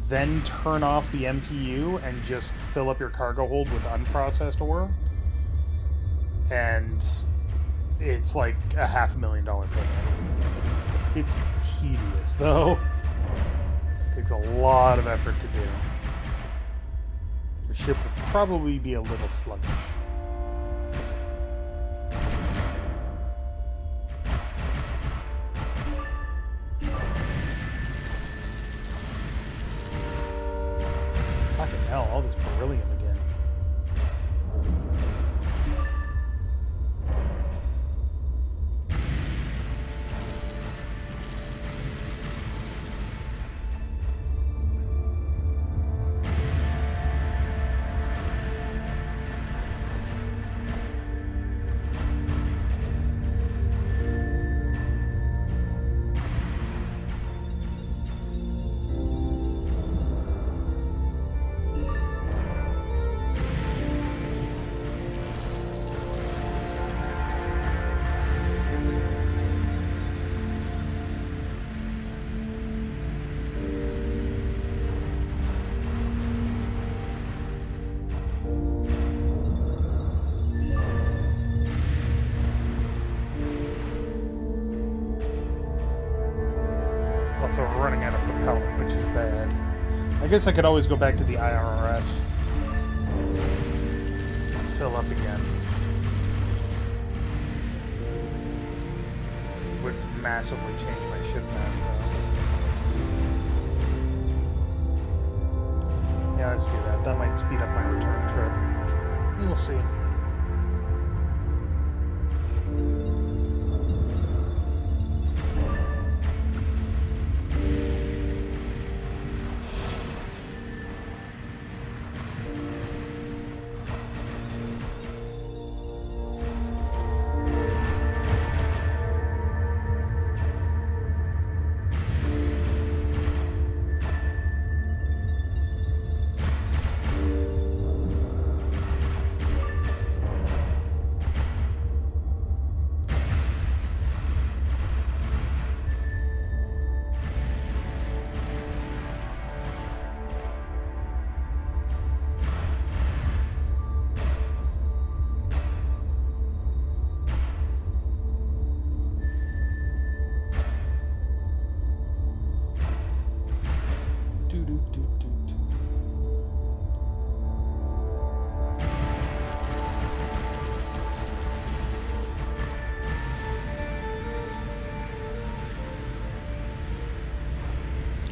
then turn off the MPU and just fill up your cargo hold with unprocessed ore, and it's like a $500,000 payment. It's tedious, though. It takes a lot of effort to do. Your ship will probably be a little sluggish. Fucking hell, all this beryllium again. Also, we're running out of propellant, which is bad. I guess I could always go back to the IRRF. Fill up again. It would massively change my ship mass, though. Yeah, let's do that. That might speed up my return trip. We'll see.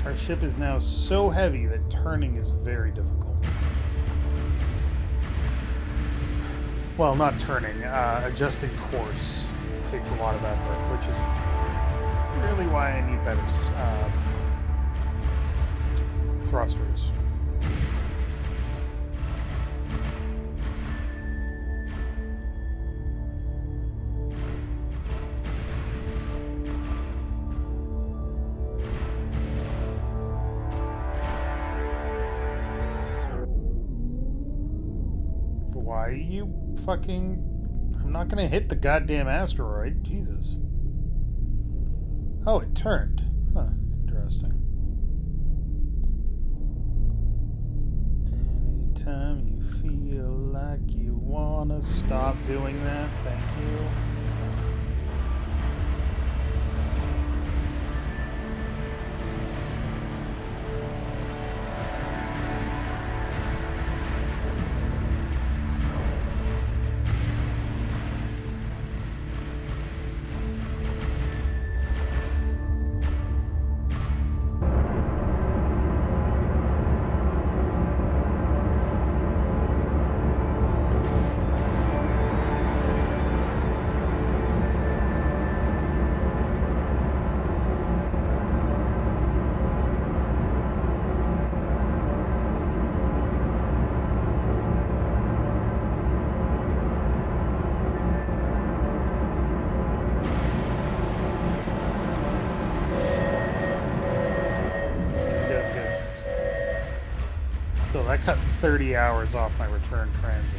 Our ship is now so heavy that turning is very difficult. Well, not turning, adjusting course takes a lot of effort, which is really why I need better thrusters. Why you fucking... I'm I'm not gonna hit the goddamn asteroid. Jesus. Oh, it turned. Huh, interesting. Anytime you feel like you wanna stop doing that, thank you. Still, that cut 30 hours off my return transit.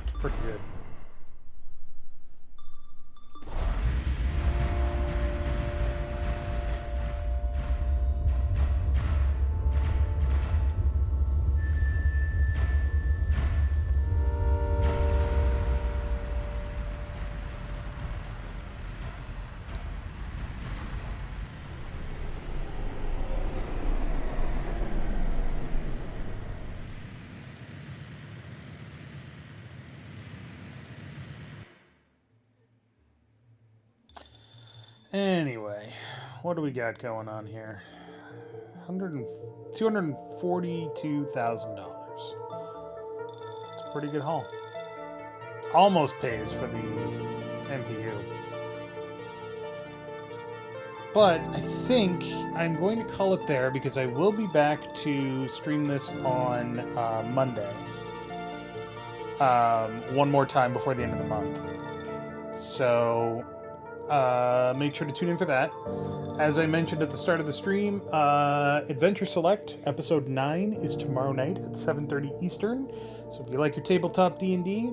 It's pretty good. Anyway, what do we got going on here? $242,000. It's a pretty good haul. Almost pays for the MPU. But I think I'm going to call it there because I will be back to stream this on Monday. One more time before the end of the month. So make sure to tune in for that. As I mentioned at the start of the stream, CharacterSelect episode 9 is tomorrow night at 7:30 Eastern. So if you like your tabletop D&D,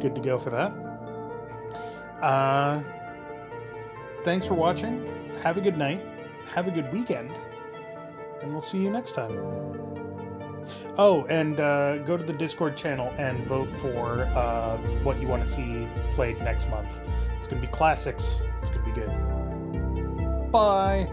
good to go for that. Thanks for watching. Have a good night. Have a good weekend. And we'll see you next time. Oh, and go to the Discord channel and vote for what you want to see played next month. It's going to be classics. It's going to be good. Bye.